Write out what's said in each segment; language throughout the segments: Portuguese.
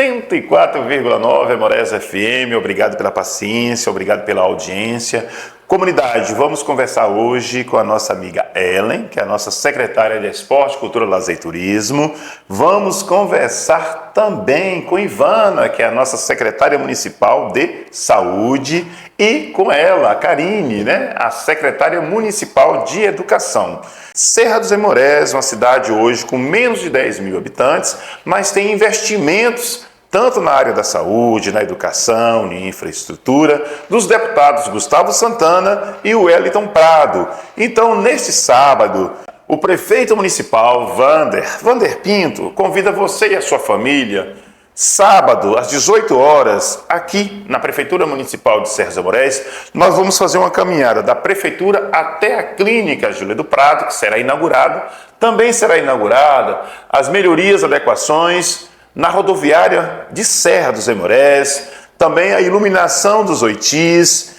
104,9 Aimorés FM, obrigado pela paciência, obrigado pela audiência. Comunidade, vamos conversar hoje com a nossa amiga Ellen, que é a nossa secretária de Esporte, Cultura, Lazer e Turismo. Vamos conversar também com Ivana, que é a nossa secretária municipal de Saúde, e com ela, a Karine, a secretária municipal de Educação. Serra dos Aimorés, uma cidade hoje com menos de 10 mil habitantes, mas tem investimentos tanto na área da saúde, na educação, em infraestrutura, dos deputados Gustavo Santana e o Wellington Prado. Então, neste sábado, o prefeito municipal, Vander Pinto, convida você e a sua família, sábado, às 18 horas, aqui na Prefeitura Municipal de Serra dos Aimorés, nós vamos fazer uma caminhada da Prefeitura até a Clínica Júlia do Prado, que será inaugurada. Também será inaugurada as melhorias, adequações na rodoviária de Serra dos Aimorés, também a iluminação dos Oitis.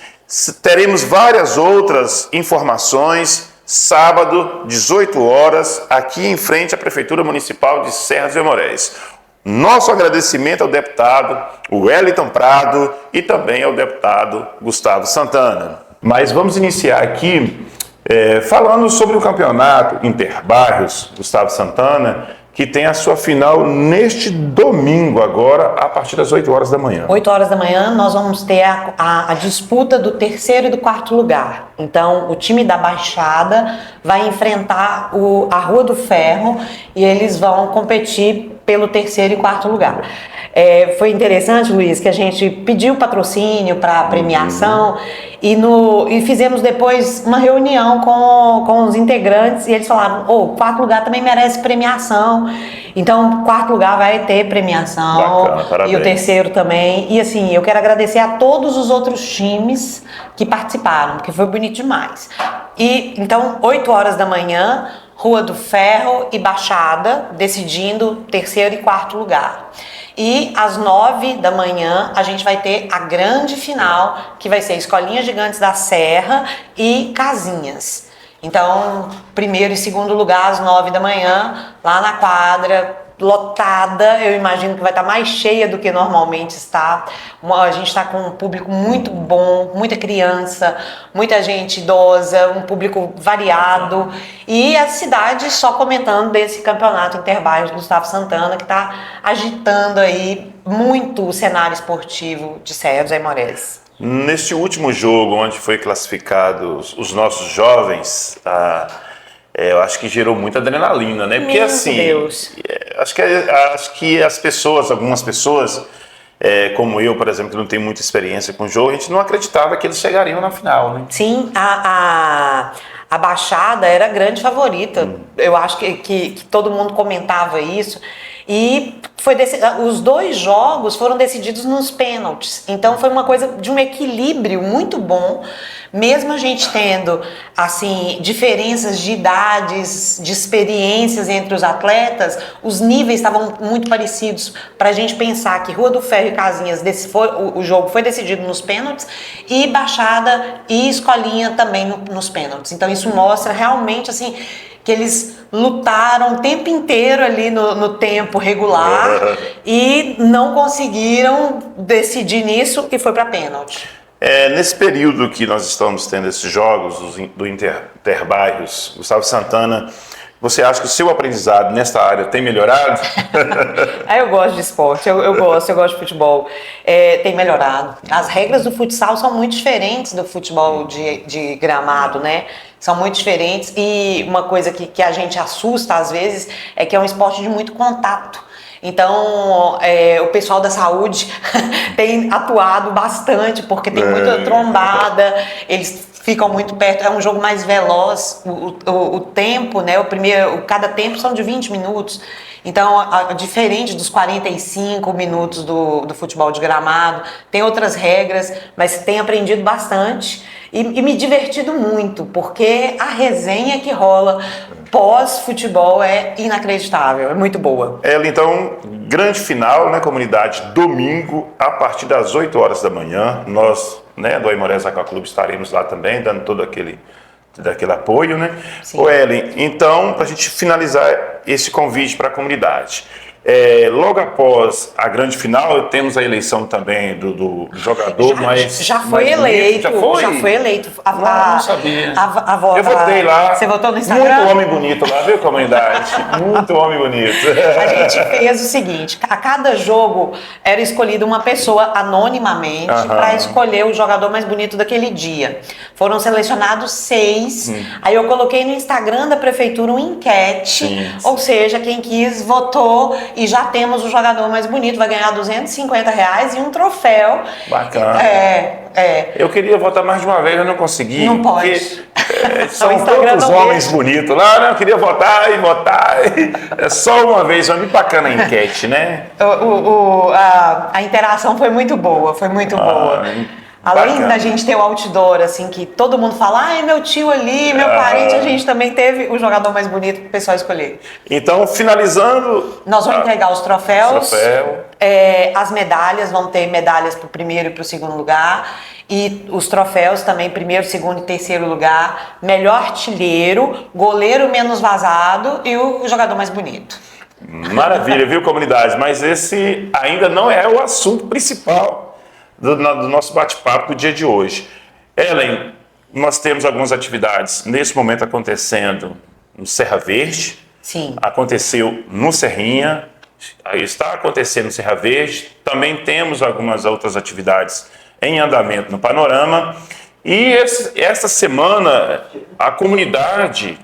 Teremos várias outras informações, sábado, 18 horas, aqui em frente à Prefeitura Municipal de Serra dos Aimorés. Nosso agradecimento ao deputado Wellington Prado e também ao deputado Gustavo Santana. Mas vamos iniciar aqui falando sobre o campeonato Interbairros, Gustavo Santana, que tem a sua final neste domingo agora, a partir das 8 horas da manhã. 8 horas da manhã nós vamos ter a disputa do terceiro e do quarto lugar. Então, o time da Baixada vai enfrentar a Rua do Ferro e eles vão competir pelo terceiro e quarto lugar. Foi interessante, Luiz, que a gente pediu patrocínio para a premiação e fizemos depois uma reunião com os integrantes e eles falaram, o quarto lugar também merece premiação, então o quarto lugar vai ter premiação. Bacana, e o terceiro também. E assim, eu quero agradecer a todos os outros times que participaram, porque foi bonito demais. E então, 8 horas da manhã, Rua do Ferro e Baixada, decidindo terceiro e quarto lugar. E às 9 da manhã a gente vai ter a grande final, que vai ser Escolinhas Gigantes da Serra e Casinhas. Então, primeiro e segundo lugar às 9 da manhã, lá na quadra, lotada. Eu imagino que vai estar mais cheia do que normalmente está. A gente está com um público muito bom, muita criança, muita gente idosa, um público variado. E a cidade só comentando desse campeonato Interbairros Gustavo Santana, que está agitando aí muito o cenário esportivo de Serra dos Aimorés. Neste último jogo, onde foi classificados os nossos jovens, eu acho que gerou muita adrenalina, né? Porque assim, Deus. Acho que as pessoas, algumas pessoas, como eu, por exemplo, que não tenho muita experiência com o jogo, a gente não acreditava que eles chegariam na final, né? Sim, a Baixada era a grande favorita. Eu acho que todo mundo comentava isso. E os 2 jogos foram decididos nos pênaltis. Então foi uma coisa de um equilíbrio muito bom, mesmo a gente tendo assim diferenças de idades, de experiências entre os atletas, os níveis estavam muito parecidos para a gente pensar que Rua do Ferro e Casinhas, o jogo foi decidido nos pênaltis e Baixada e Escolinha também nos pênaltis. Então isso mostra realmente assim que eles lutaram o tempo inteiro ali no tempo regular e não conseguiram decidir nisso e foi para pênalti. Nesse período que nós estamos tendo esses jogos do Interbairros, Gustavo Santana, você acha que o seu aprendizado nesta área tem melhorado? Eu gosto de esporte, eu gosto de futebol. Tem melhorado. As regras do futsal são muito diferentes do futebol de gramado, né? São muito diferentes e uma coisa que a gente assusta às vezes é que é um esporte de muito contato. Então, o pessoal da saúde tem atuado bastante porque tem muita trombada, eles ficam muito perto, é um jogo mais veloz, o tempo, né? Cada tempo são de 20 minutos. Então, diferente dos 45 minutos do futebol de gramado, tem outras regras, mas tem aprendido bastante e me divertido muito, porque a resenha que rola pós-futebol é inacreditável, é muito boa. Então, grande final, né, comunidade, domingo, a partir das 8 horas da manhã, nós, do Aimorés Aqua Clube, estaremos lá também, dando todo aquele apoio, né? Ellen, então, para a gente finalizar esse convite para a comunidade, Logo após a grande final, temos a eleição também do jogador já foi eleito. Já foi eleito. Não sabia. Eu votei lá. Você votou no Instagram? Muito homem bonito lá, viu, comunidade? Muito homem bonito. A gente fez o seguinte: a cada jogo era escolhida uma pessoa anonimamente para escolher o jogador mais bonito daquele dia. Foram selecionados 6. Aí eu coloquei no Instagram da prefeitura uma enquete, ou seja, quem quis votou e já temos o jogador mais bonito, vai ganhar R$250 e um troféu. Bacana. Eu queria votar mais de uma vez, eu não consegui. Não pode. São tantos homens bonitos lá, né? Eu queria votar. É só uma vez, foi muito bacana a enquete, né? A interação foi muito boa, Além bacana. da gente ter o outdoor, assim, que todo mundo fala, ai, meu tio ali, meu parente, a gente também teve o jogador mais bonito para o pessoal escolher. Então, finalizando... Nós vamos entregar os troféus. Troféu. As medalhas, vão ter medalhas para o primeiro e para o segundo lugar. E os troféus também, primeiro, segundo e terceiro lugar. Melhor artilheiro, goleiro menos vazado e o jogador mais bonito. Maravilha, viu, comunidade? Mas esse ainda não é o assunto principal do nosso bate-papo do dia de hoje. Ellen, nós temos algumas atividades nesse momento acontecendo no Serra Verde. Sim. Aconteceu no Serrinha, está acontecendo no Serra Verde. Também temos algumas outras atividades em andamento no Panorama. E esta semana a comunidade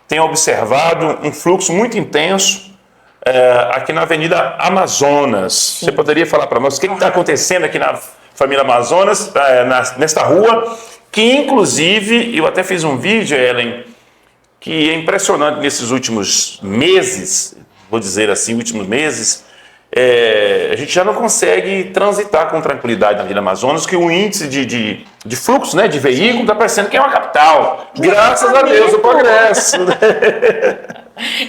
tem observado um fluxo muito intenso aqui na Avenida Amazonas. Sim. Você poderia falar para nós o que está acontecendo aqui na Família Amazonas, nesta rua, que inclusive, eu até fiz um vídeo, Ellen, que é impressionante nesses últimos meses, vou dizer assim, a gente já não consegue transitar com tranquilidade na Avenida Amazonas, que o índice de fluxo, né, de veículo está parecendo que é uma capital. Graças a Deus, o progresso.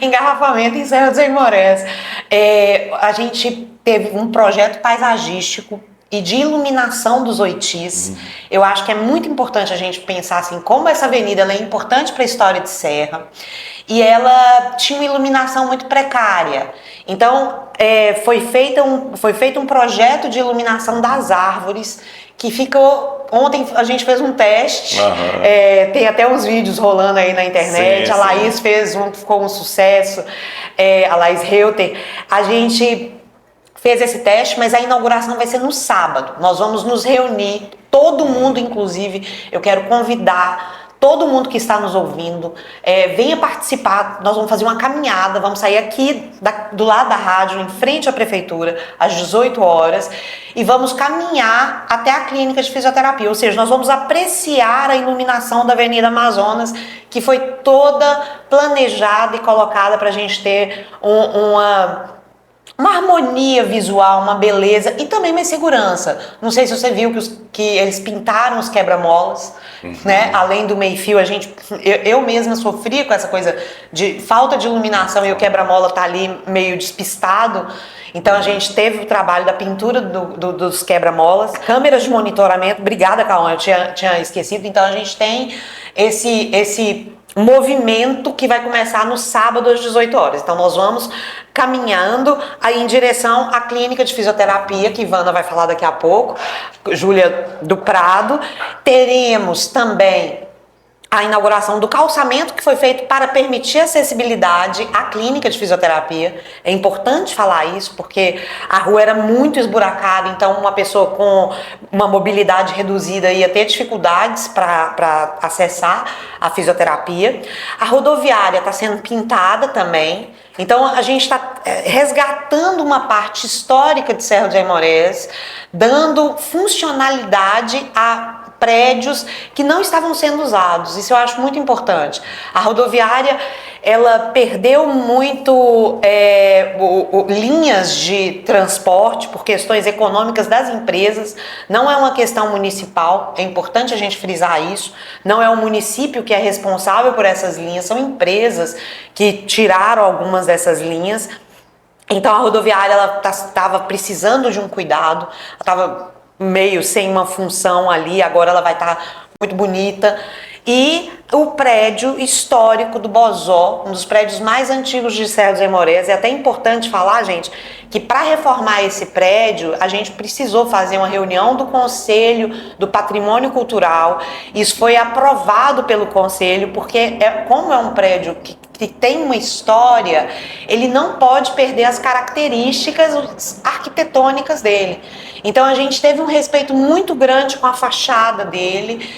Engarrafamento em Serra dos Aimorés. A gente teve um projeto paisagístico e de iluminação dos Oitis. Eu acho que é muito importante a gente pensar assim, como essa avenida ela é importante para a história de Serra, e ela tinha uma iluminação muito precária. Então, foi feito um projeto de iluminação das árvores, que ficou... Ontem a gente fez um teste, tem até uns vídeos rolando aí na internet, a Laís fez um, ficou um sucesso, a Laís Reuter. A gente fez esse teste, mas a inauguração vai ser no sábado. Nós vamos nos reunir, todo mundo, inclusive, eu quero convidar todo mundo que está nos ouvindo, venha participar. Nós vamos fazer uma caminhada, vamos sair aqui do lado da rádio, em frente à prefeitura, às 18 horas, e vamos caminhar até a clínica de fisioterapia, ou seja, nós vamos apreciar a iluminação da Avenida Amazonas, que foi toda planejada e colocada para a gente ter uma harmonia visual, uma beleza e também mais segurança. Não sei se você viu que eles pintaram os quebra-molas, né? Além do meio-fio, eu mesma sofria com essa coisa de falta de iluminação e o quebra-mola tá ali meio despistado. Então a gente teve o trabalho da pintura dos quebra-molas, câmeras de monitoramento. Obrigada, Cauã, eu tinha esquecido. Então a gente tem esse movimento que vai começar no sábado às 18 horas. Então nós vamos caminhando aí em direção à clínica de fisioterapia, que Ivana vai falar daqui a pouco, Júlia do Prado. Teremos também a inauguração do calçamento que foi feito para permitir acessibilidade à clínica de fisioterapia. É importante falar isso, porque a rua era muito esburacada, então uma pessoa com uma mobilidade reduzida ia ter dificuldades para acessar a fisioterapia. A rodoviária está sendo pintada também, então a gente está resgatando uma parte histórica de Serra dos Aimorés, dando funcionalidade a prédios que não estavam sendo usados. Isso eu acho muito importante. A rodoviária, ela perdeu muito linhas de transporte por questões econômicas das empresas. Não é uma questão municipal, é importante a gente frisar isso. Não é o município que é responsável por essas linhas, são empresas que tiraram algumas dessas linhas. Então a rodoviária ela estava precisando de um cuidado, ela estava meio sem uma função ali, agora ela vai estar muito bonita. e o prédio histórico do Bozó, um dos prédios mais antigos de Serra dos Aimorés. É até importante falar, gente, que para reformar esse prédio, a gente precisou fazer uma reunião do Conselho do Patrimônio Cultural. Isso foi aprovado pelo Conselho, porque como é um prédio que tem uma história, ele não pode perder as características arquitetônicas dele. Então a gente teve um respeito muito grande com a fachada dele,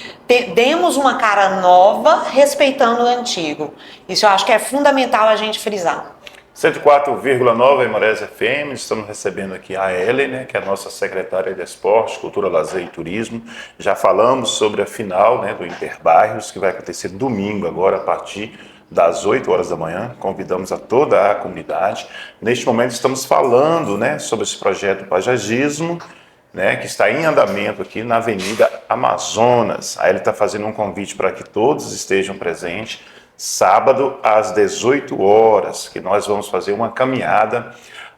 demos uma cara nova, respeitando o antigo. Isso eu acho que é fundamental a gente frisar. 104,9 Aimorés FM, estamos recebendo aqui a Ellen, né, que é a nossa secretária de Esporte, Cultura, Lazer e Turismo. Já falamos sobre a final, né, do Interbairros, que vai acontecer domingo agora, a partir das 8 horas da manhã. Convidamos a toda a comunidade. Neste momento estamos falando, né, sobre esse projeto do paisagismo, né, que está em andamento aqui na Avenida Amazonas. Aí ele está fazendo um convite para que todos estejam presentes, sábado às 18 horas, que nós vamos fazer uma caminhada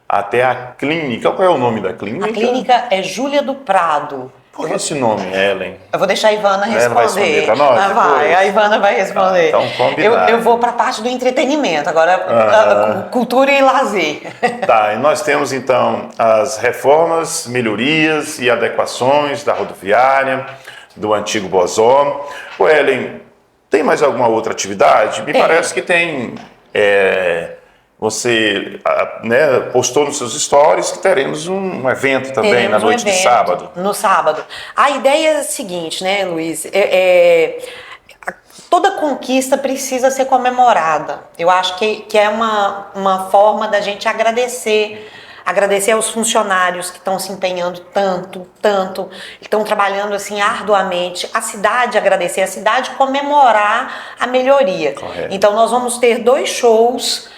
até a clínica. Qual é o nome da clínica? A clínica é Júlia do Prado. Por que esse nome, Ellen? Eu vou deixar a Ivana responder. Ela vai responder para nós? Vai, a Ivana vai responder. Então, combinado. Eu vou para a parte do entretenimento, agora cultura e lazer. Tá, e nós temos então as reformas, melhorias e adequações da rodoviária, do antigo Bozó. Ô Ellen, tem mais alguma outra atividade? Me parece que tem. Você, né, postou nos seus stories que teremos um evento também na noite de sábado. No sábado. A ideia é a seguinte, né, Luiz? Toda conquista precisa ser comemorada. Eu acho que é uma forma da gente agradecer aos funcionários que estão se empenhando tanto, estão trabalhando assim arduamente, a cidade agradecer, a cidade comemorar a melhoria. Correto. Então nós vamos ter 2 shows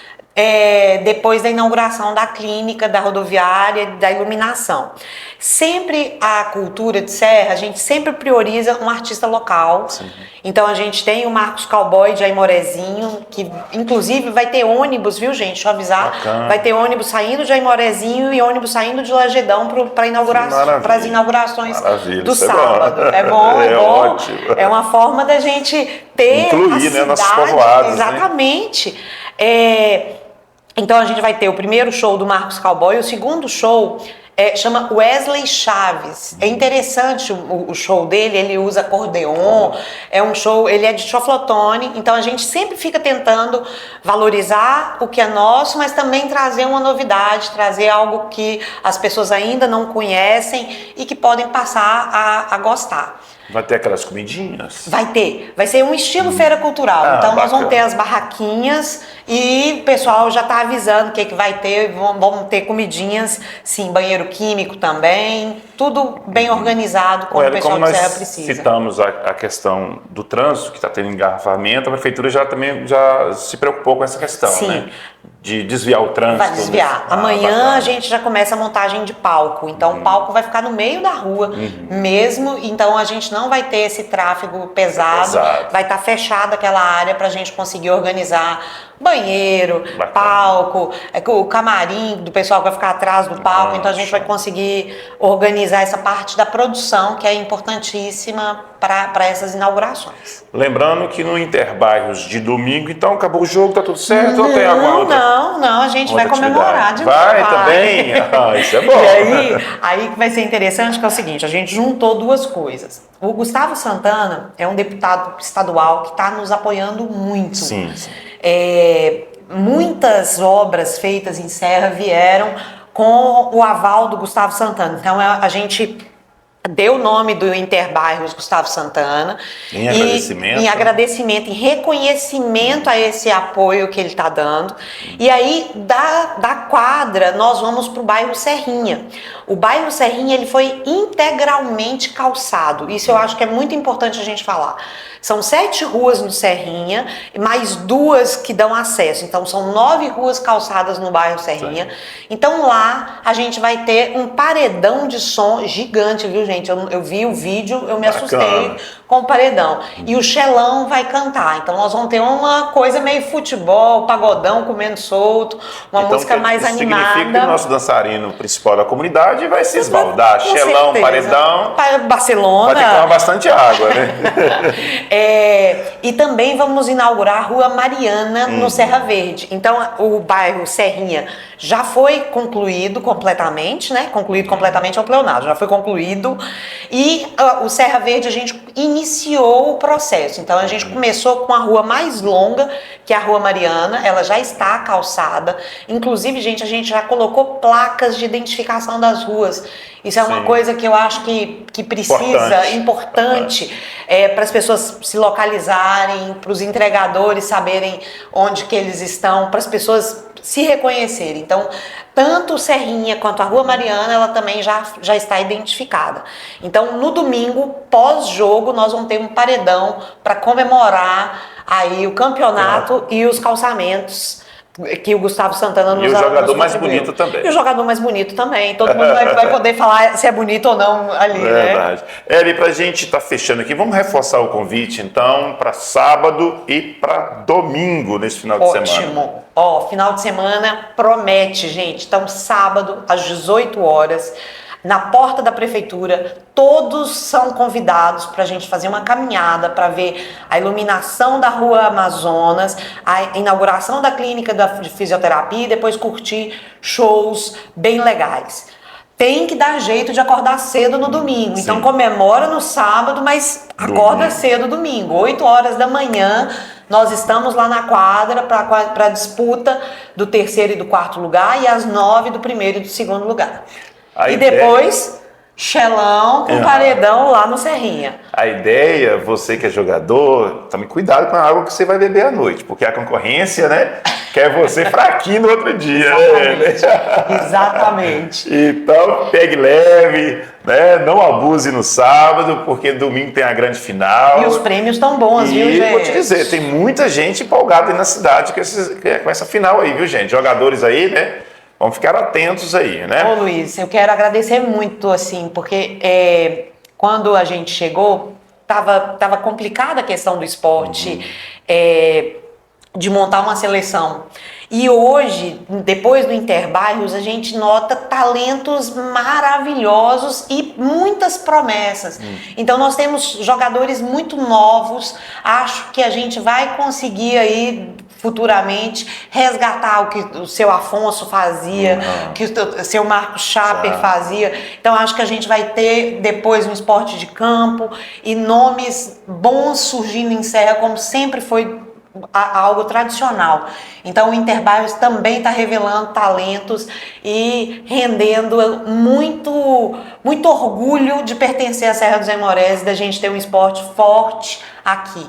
depois da inauguração da clínica, da rodoviária, da iluminação. Sempre a cultura de Serra, a gente sempre prioriza um artista local. Sim. Então a gente tem o Marcos Cowboy de Aimorezinho, que inclusive vai ter ônibus, viu gente? Deixa eu avisar. Bacana. Vai ter ônibus saindo de Aimorezinho e ônibus saindo de Lagedão para as inaugurações do sábado. É bom, é bom. Ótimo. É uma forma da gente ter incluir, a cidade, né, nossos povoados. Exatamente. Né? Então a gente vai ter o primeiro show do Marcos Cowboy, o segundo show chama Wesley Chaves. É interessante o show dele, ele usa acordeon, é um show, ele é de choflotone, então a gente sempre fica tentando valorizar o que é nosso, mas também trazer uma novidade, trazer algo que as pessoas ainda não conhecem e que podem passar a gostar. Vai ter aquelas comidinhas? Vai ser um estilo feira cultural. Então nós vamos ter as barraquinhas e o pessoal já está avisando o que vai ter. Vamos ter comidinhas, sim, banheiro químico também, tudo bem organizado como o pessoal de Serra precisa. Nós citamos a questão do trânsito que está tendo engarrafamento, a prefeitura já se preocupou com essa questão, sim, né? De desviar o trânsito. Vai desviar. Amanhã a gente já começa a montagem de palco. Então o palco vai ficar no meio da rua mesmo. Então a gente não vai ter esse tráfego pesado. Vai estar fechada aquela área para a gente conseguir organizar banheiro, palco, o camarim do pessoal que vai ficar atrás do palco. Então a gente vai conseguir organizar essa parte da produção, que é importantíssima para essas inaugurações. Lembrando que no Interbairros de domingo, então acabou o jogo, tá tudo certo? Ou tem alguma outra? Não, a gente vai comemorar de novo. Vai também? Isso é bom. E aí que vai ser interessante, que é o seguinte, a gente juntou 2 coisas. O Gustavo Santana é um deputado estadual que está nos apoiando muito. Sim, sim. Muitas obras feitas em Serra vieram com o aval do Gustavo Santana. Então a gente deu o nome do Interbairros Gustavo Santana em agradecimento, em reconhecimento a esse apoio que ele está dando. E aí da quadra nós vamos para o bairro Serrinha. O bairro Serrinha ele foi integralmente calçado. Isso eu acho que é muito importante a gente falar. São 7 ruas no Serrinha, mais 2 que dão acesso. Então, são 9 ruas calçadas no bairro Serrinha. Sim. Então, lá a gente vai ter um paredão de som gigante, viu, gente? Eu vi o vídeo, eu me assustei com o paredão. E o Xelão vai cantar. Então nós vamos ter uma coisa meio futebol, pagodão comendo solto, uma Então, música mais isso significa que o animada. nosso dançarino principal da comunidade vai se esbaldar. Com Xelão, certeza. paredão. Para Barcelona. Vai ter que tomar bastante água, né? E também vamos inaugurar a Rua Mariana no Serra Verde. Então o bairro Serrinha já foi concluído completamente, né? Concluído completamente é um pleonasmo, já foi concluído. E o Serra Verde a gente iniciou o processo. Então a gente começou com a rua mais longa, que é a Rua Mariana, ela já está calçada. Inclusive, gente, a gente já colocou placas de identificação das ruas. Isso é uma Sim. coisa que eu acho que precisa, importante, para as pessoas se localizarem, para os entregadores saberem onde que eles estão, para as pessoas se reconhecerem. Então, tanto o Serrinha quanto a Rua Mariana, ela também já está identificada. Então, no domingo, pós-jogo, nós vamos ter um paredão para comemorar aí o campeonato e os calçamentos que o Gustavo Santana nos E o jogador mais contribuiu. bonito também. E o jogador mais bonito também. Todo mundo vai poder falar se é bonito ou não ali, né? Verdade. Eli, pra gente estar fechando aqui, vamos reforçar o convite, então, para sábado e para domingo, nesse final de semana. Ótimo. Ó, final de semana promete, gente. Então, sábado, às 18 horas, na porta da prefeitura, todos são convidados para a gente fazer uma caminhada para ver a iluminação da Rua Amazonas, a inauguração da clínica de fisioterapia e depois curtir shows bem legais. Tem que dar jeito de acordar cedo no domingo. Sim. Então comemora no sábado, mas acorda cedo domingo. 8 horas da manhã, nós estamos lá na quadra para a disputa do terceiro e do quarto lugar e às 9 do primeiro e do segundo lugar. A E ideia- depois, Xelão com paredão lá no Serrinha. A ideia, você que é jogador, tome cuidado com a água que você vai beber à noite, porque a concorrência, né, quer você fraquinho no outro dia. Exatamente. Então, pegue leve, né, não abuse no sábado, porque domingo tem a grande final. E os prêmios estão bons, viu, E gente? vou te dizer, tem muita gente empolgada aí na cidade com essa final aí, viu, gente? Jogadores aí, né? Vamos ficar atentos aí, né? Ô Luiz, eu quero agradecer muito, assim, porque quando a gente chegou, tava complicada a questão do esporte, de montar uma seleção. E hoje, depois do Interbairros, a gente nota talentos maravilhosos e muitas promessas. Então nós temos jogadores muito novos, acho que a gente vai conseguir aí futuramente resgatar o que o seu Afonso fazia, que o seu Marcos Chaper fazia. Então acho que a gente vai ter depois um esporte de campo e nomes bons surgindo em Serra, como sempre foi algo tradicional. Então o Interbairros também está revelando talentos e rendendo muito, muito orgulho de pertencer à Serra dos Aimorés e da gente ter um esporte forte aqui.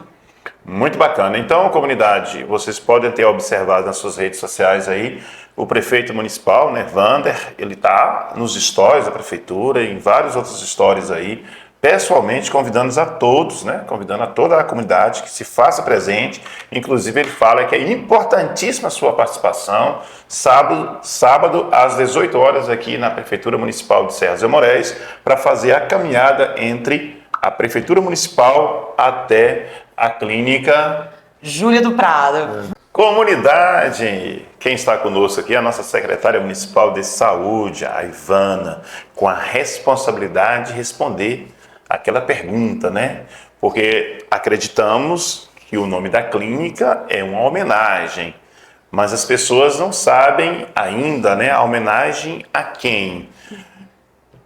Muito bacana. Então, comunidade, vocês podem ter observado nas suas redes sociais aí, o prefeito municipal, né, Vander, ele está nos stories da prefeitura e em vários outros stories aí, pessoalmente convidando a todos, né, convidando a toda a comunidade que se faça presente. Inclusive, ele fala que é importantíssima a sua participação, sábado às 18 horas aqui na Prefeitura Municipal de Serra dos Aimorés, para fazer a caminhada entre a Prefeitura Municipal até a Clínica Júlia do Prado. Comunidade. Quem está conosco aqui é a nossa secretária municipal de saúde, a Ivana, com a responsabilidade de responder aquela pergunta, né? Porque acreditamos que o nome da clínica é uma homenagem, mas as pessoas não sabem ainda, né? A homenagem a quem?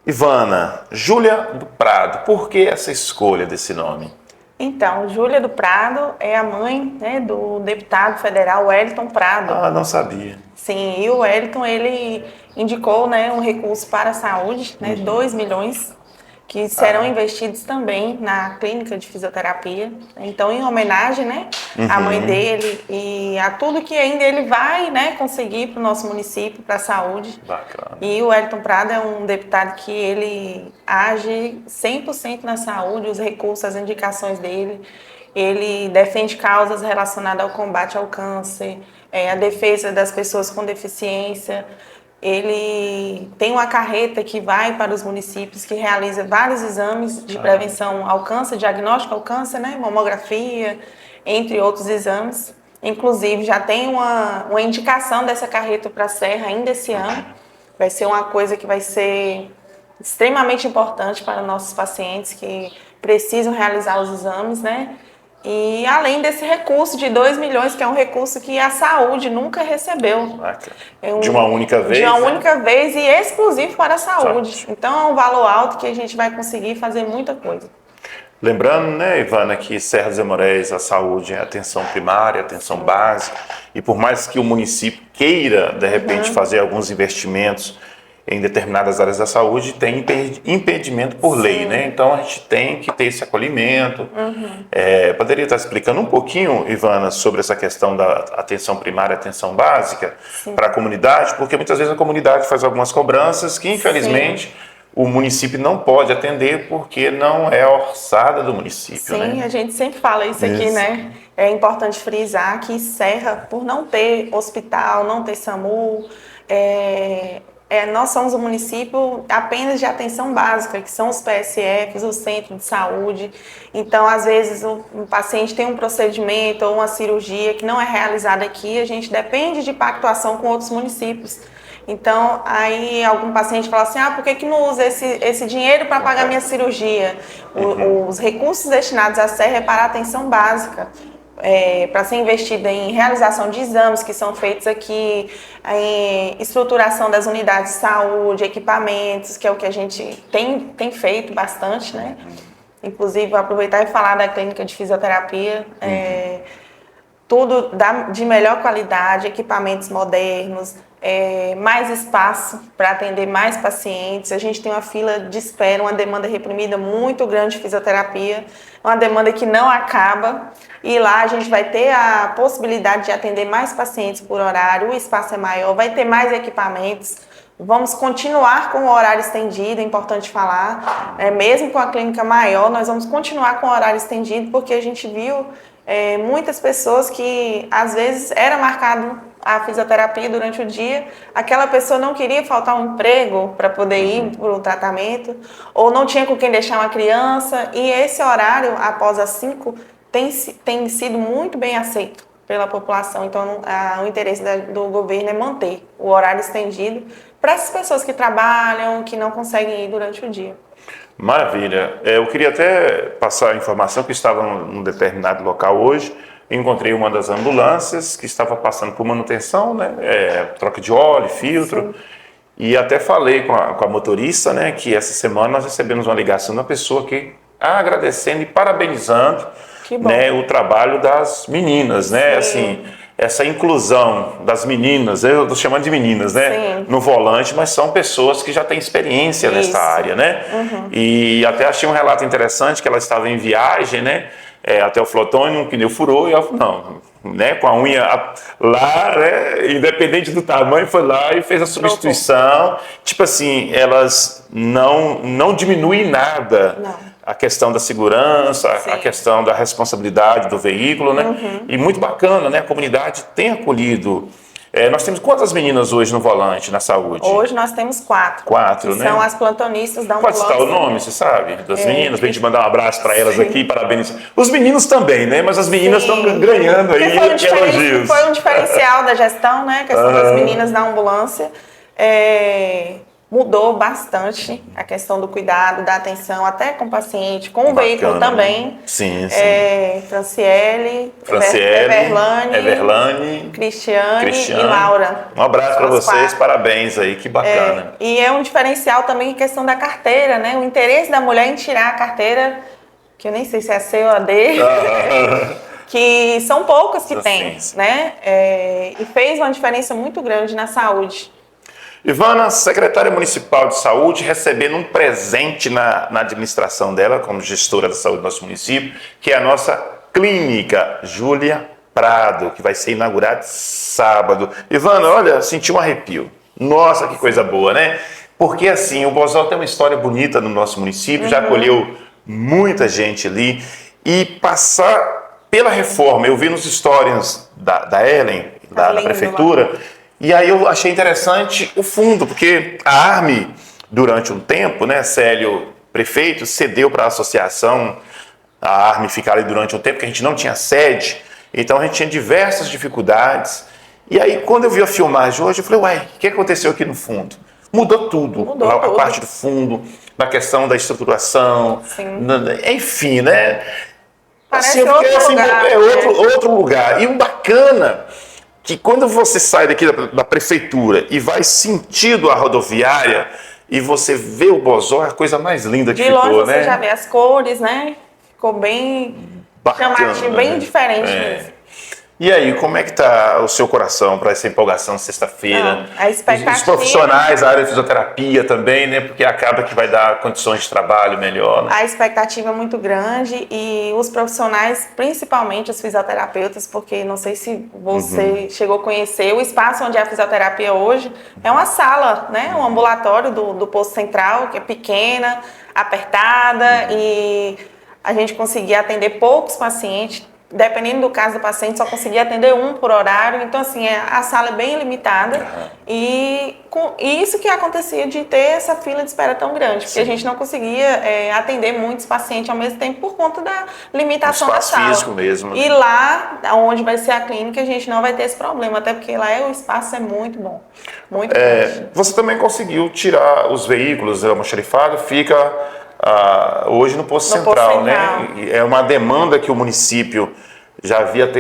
Ivana, Júlia do Prado, por que essa escolha desse nome? Então, Júlia do Prado é a mãe, né, do deputado federal Wellington Prado. Ah, não sabia. Sim, e o Wellington, ele indicou, né, um recurso para a saúde, né, 2 milhões, que serão investidos também na clínica de fisioterapia. Então, em homenagem, né, à mãe dele e a tudo que ainda ele vai, né, conseguir para o nosso município, para a saúde. Bacana. E o Wellington Prado é um deputado que ele age 100% na saúde, os recursos, as indicações dele. Ele defende causas relacionadas ao combate ao câncer, a defesa das pessoas com deficiência. ele tem uma carreta que vai para os municípios, que realiza vários exames de prevenção ao câncer, diagnóstico ao câncer, né? Mamografia, entre outros exames. Inclusive, já tem uma indicação dessa carreta para a Serra ainda esse ano. Vai ser uma coisa que vai ser extremamente importante para nossos pacientes que precisam realizar os exames, né? E além desse recurso de 2 milhões, que é um recurso que a saúde nunca recebeu. De uma única vez? De uma única vez e exclusivo para a saúde. Então é um valor alto que a gente vai conseguir fazer muita coisa. Lembrando, né, Ivana, que Serra dos Amorés, a saúde é atenção primária, atenção básica, e por mais que o município queira, de repente, fazer alguns investimentos em determinadas áreas da saúde, tem impedimento por lei, né? Então a gente tem que ter esse acolhimento. Poderia estar explicando um pouquinho, Ivana, sobre essa questão da atenção primária, atenção básica para a comunidade, porque muitas vezes a comunidade faz algumas cobranças que, infelizmente, o município não pode atender porque não é orçada do município, né? Sim, a gente sempre fala isso aqui, né? É importante frisar que Serra, por não ter hospital, não ter SAMU, nós somos um município apenas de atenção básica, que são os PSFs, o centro de saúde. Então, às vezes, um paciente tem um procedimento ou uma cirurgia que não é realizada aqui, a gente depende de pactuação com outros municípios. Então, aí algum paciente fala assim, por que não usa esse dinheiro para pagar minha cirurgia? Os recursos destinados à Serra é para a atenção básica. Para ser investido em realização de exames que são feitos aqui, em estruturação das unidades de saúde, equipamentos, que é o que a gente tem feito bastante, né? Inclusive, vou aproveitar e falar da clínica de fisioterapia, tudo de melhor qualidade, equipamentos modernos, mais espaço para atender mais pacientes. A gente tem uma fila de espera, uma demanda reprimida muito grande de fisioterapia, uma demanda que não acaba. E lá a gente vai ter a possibilidade de atender mais pacientes por horário, o espaço é maior, vai ter mais equipamentos. Vamos continuar com o horário estendido, é importante falar. Mesmo com a clínica maior, nós vamos continuar com o horário estendido, porque a gente viu muitas pessoas que, às vezes, era marcado a fisioterapia durante o dia, aquela pessoa não queria faltar um emprego para poder ir para o tratamento, ou não tinha com quem deixar uma criança, e esse horário, após as 5, tem sido muito bem aceito pela população. Então, o interesse do governo é manter o horário estendido para essas pessoas que trabalham, que não conseguem ir durante o dia. Maravilha. Eu queria até passar a informação que estava num determinado local hoje, encontrei uma das ambulâncias que estava passando por manutenção, né? Troca de óleo, filtro. Sim. E até falei com a motorista, né, que essa semana nós recebemos uma ligação da pessoa que agradecendo e parabenizando, né, o trabalho das meninas, né? Assim, essa inclusão das meninas, eu estou chamando de meninas, né? Sim. No volante, mas são pessoas que já têm experiência nessa área, né? E até achei um relato interessante que ela estava em viagem, né? Até o Flotone, um pneu furou e ela falou, não, né? Com a unha lá, né? Independente do tamanho, foi lá e fez a substituição. Tipo assim, elas não diminuem nada. Não. A questão da segurança, a questão da responsabilidade do veículo, né? E muito bacana, né? A comunidade tem acolhido. Nós temos quantas meninas hoje no volante, na saúde? Hoje nós temos 4. 4, né? São as plantonistas da ambulância. Pode citar o nome, você sabe? Das meninas, pra gente mandar um abraço para elas aqui, parabéns. Os meninos também, né? Mas as meninas estão ganhando aí elogios. Foi um diferencial da gestão, né? A questão das meninas da ambulância. Mudou bastante a questão do cuidado, da atenção, até com o paciente, com o veículo também. Sim. Franciele, Everlane, Cristiane e Laura. Um abraço para vocês, parabéns aí, que bacana. E é um diferencial também a questão da carteira, né? O interesse da mulher em tirar a carteira, que eu nem sei se é C ou a D, que são poucas que tem, né? E fez uma diferença muito grande na saúde. Ivana, secretária municipal de saúde, recebendo um presente na administração dela, como gestora da saúde do nosso município, que é a nossa clínica Júlia Prado, que vai ser inaugurada sábado. Ivana, olha, senti um arrepio. Nossa, que coisa boa, né? Porque assim, o Bozal tem uma história bonita no nosso município, já acolheu muita gente ali, e passar pela reforma, eu vi nos stories da Ellen, da prefeitura, E aí eu achei interessante o fundo, porque a Arme, durante um tempo, né, Célio, prefeito, cedeu para a associação, a Arme ficar ali durante um tempo, que a gente não tinha sede, então a gente tinha diversas dificuldades. E aí, quando eu vi a filmagem hoje, eu falei, uai, o que aconteceu aqui no fundo? Mudou tudo. Mudou a tudo. parte do fundo, na questão da estruturação, enfim, né? Parece eu fiquei outro lugar, é né? outro lugar. E o bacana que quando você sai daqui da prefeitura e vai sentido a rodoviária e você vê o Bozó, é a coisa mais linda que De ficou, longe né? você já vê as cores, né? Ficou bem Bacana, chamativo, bem né? diferente mesmo. E aí, como é que tá o seu coração para essa empolgação sexta-feira? Não, a expectativa- Os profissionais, a área de fisioterapia também, né? Porque acaba que vai dar condições de trabalho melhor, né? A expectativa é muito grande e os profissionais, principalmente os fisioterapeutas, porque não sei se você chegou a conhecer, o espaço onde é a fisioterapia hoje é uma sala, né? Um ambulatório do posto central, que é pequena, apertada e a gente conseguia atender poucos pacientes. Dependendo do caso do paciente, só conseguia atender um por horário. Então, assim, a sala é bem limitada. E isso que acontecia de ter essa fila de espera tão grande. Porque a gente não conseguia atender muitos pacientes ao mesmo tempo por conta da limitação da Espaço sala. físico mesmo, né? E lá, onde vai ser a clínica, a gente não vai ter esse problema. Até porque lá o espaço é muito bom. Muito grande. Você também conseguiu tirar os veículos, o almoxarifado fica hoje no posto No posto central, central. né? E é uma demanda que o município já havia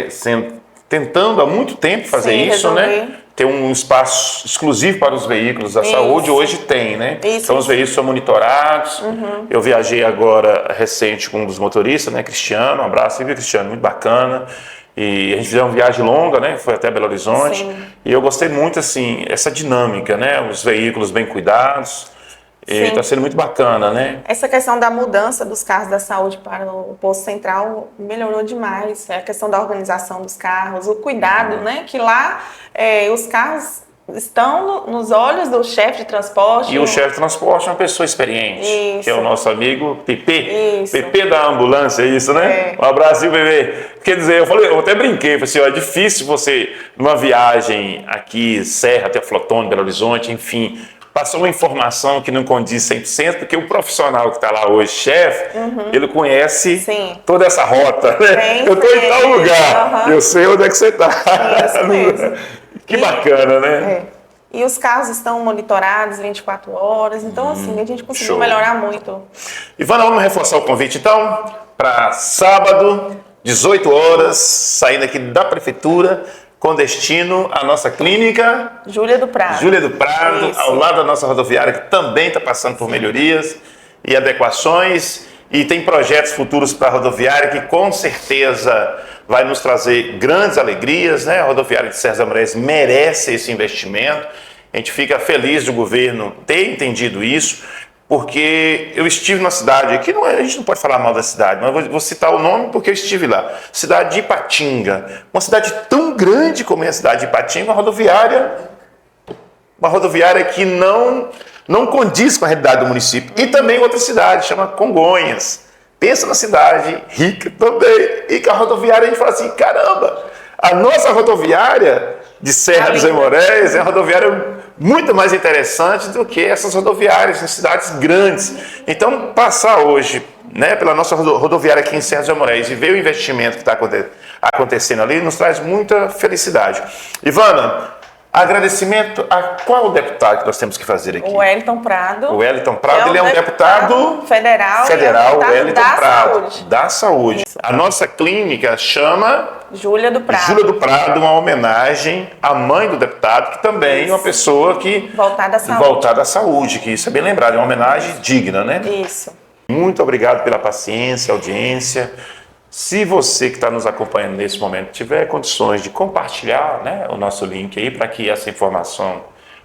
tentando há muito tempo fazer Sim, isso, resolver. né? Ter um espaço exclusivo para os veículos da Isso. saúde, hoje tem, né? Isso, Então os isso. veículos são monitorados. Eu viajei agora recente com um dos motoristas, né? Cristiano, um abraço, viu, Cristiano? Muito bacana. E a gente fez uma viagem longa, né? Foi até Belo Horizonte. Sim. E eu gostei muito, assim, essa dinâmica, né? Os veículos bem cuidados. E Sim. está sendo muito bacana, né? Essa questão da mudança dos carros da saúde para o posto central melhorou demais. É a questão da organização dos carros, o cuidado, né? Que lá os carros estão nos olhos do chefe de transporte. E o chefe de transporte é uma pessoa experiente, Isso. que é o nosso amigo Pepe. Isso. Pepe da ambulância, é isso, né? É. Um abraço, Pepe. Quer dizer, eu até brinquei, falei assim, ó, é difícil você, numa viagem aqui, Serra até Flotone, Belo Horizonte, enfim, passou uma informação que não condiz 100%, porque o profissional que está lá hoje, chefe, ele conhece Sim. toda essa rota, né? Bem Eu estou em tal experiente, lugar, eu sei onde é que você está. Isso mesmo. Que bacana, né? E os carros estão monitorados 24 horas. Então, assim, a gente conseguiu show. melhorar muito. Ivana, vamos reforçar o convite então para sábado, 18 horas, saindo aqui da prefeitura, com destino à nossa clínica Júlia do Prado. Júlia do Prado, Isso. ao lado da nossa rodoviária, que também está passando por melhorias e adequações. E tem projetos futuros para a rodoviária que com certeza vai nos trazer grandes alegrias, né? A rodoviária de Serra dos Amoreiros merece esse investimento. A gente fica feliz do governo ter entendido isso, porque eu estive numa cidade, aqui a gente não pode falar mal da cidade, mas vou citar o nome porque eu estive lá. Cidade de Ipatinga, uma cidade tão grande como é a cidade de Ipatinga, uma rodoviária que não condiz com a realidade do município. E também outra cidade, chama Congonhas. Pensa na cidade rica também. E com a rodoviária a gente fala assim, caramba, a nossa rodoviária de Serra dos Amoreiros é uma rodoviária muito mais interessante do que essas rodoviárias em cidades grandes. Então, passar hoje, né, pela nossa rodoviária aqui em Serra dos Amoreiros e ver o investimento que está acontecendo ali, nos traz muita felicidade. Ivana, agradecimento a qual deputado que nós temos que fazer aqui? O Wellington Prado. O Wellington Prado, ele é um deputado federal, o o Wellington da Prado, saúde. da saúde. A nossa clínica chama Júlia do Prado. Júlia do Prado, uma homenagem à mãe do deputado, que também é uma pessoa que Voltada à saúde. voltada à saúde, que isso é bem lembrado, é uma homenagem digna, né? Isso. Muito obrigado pela paciência, audiência. Se você que está nos acompanhando nesse momento tiver condições de compartilhar, né, o nosso link aí para que essa informação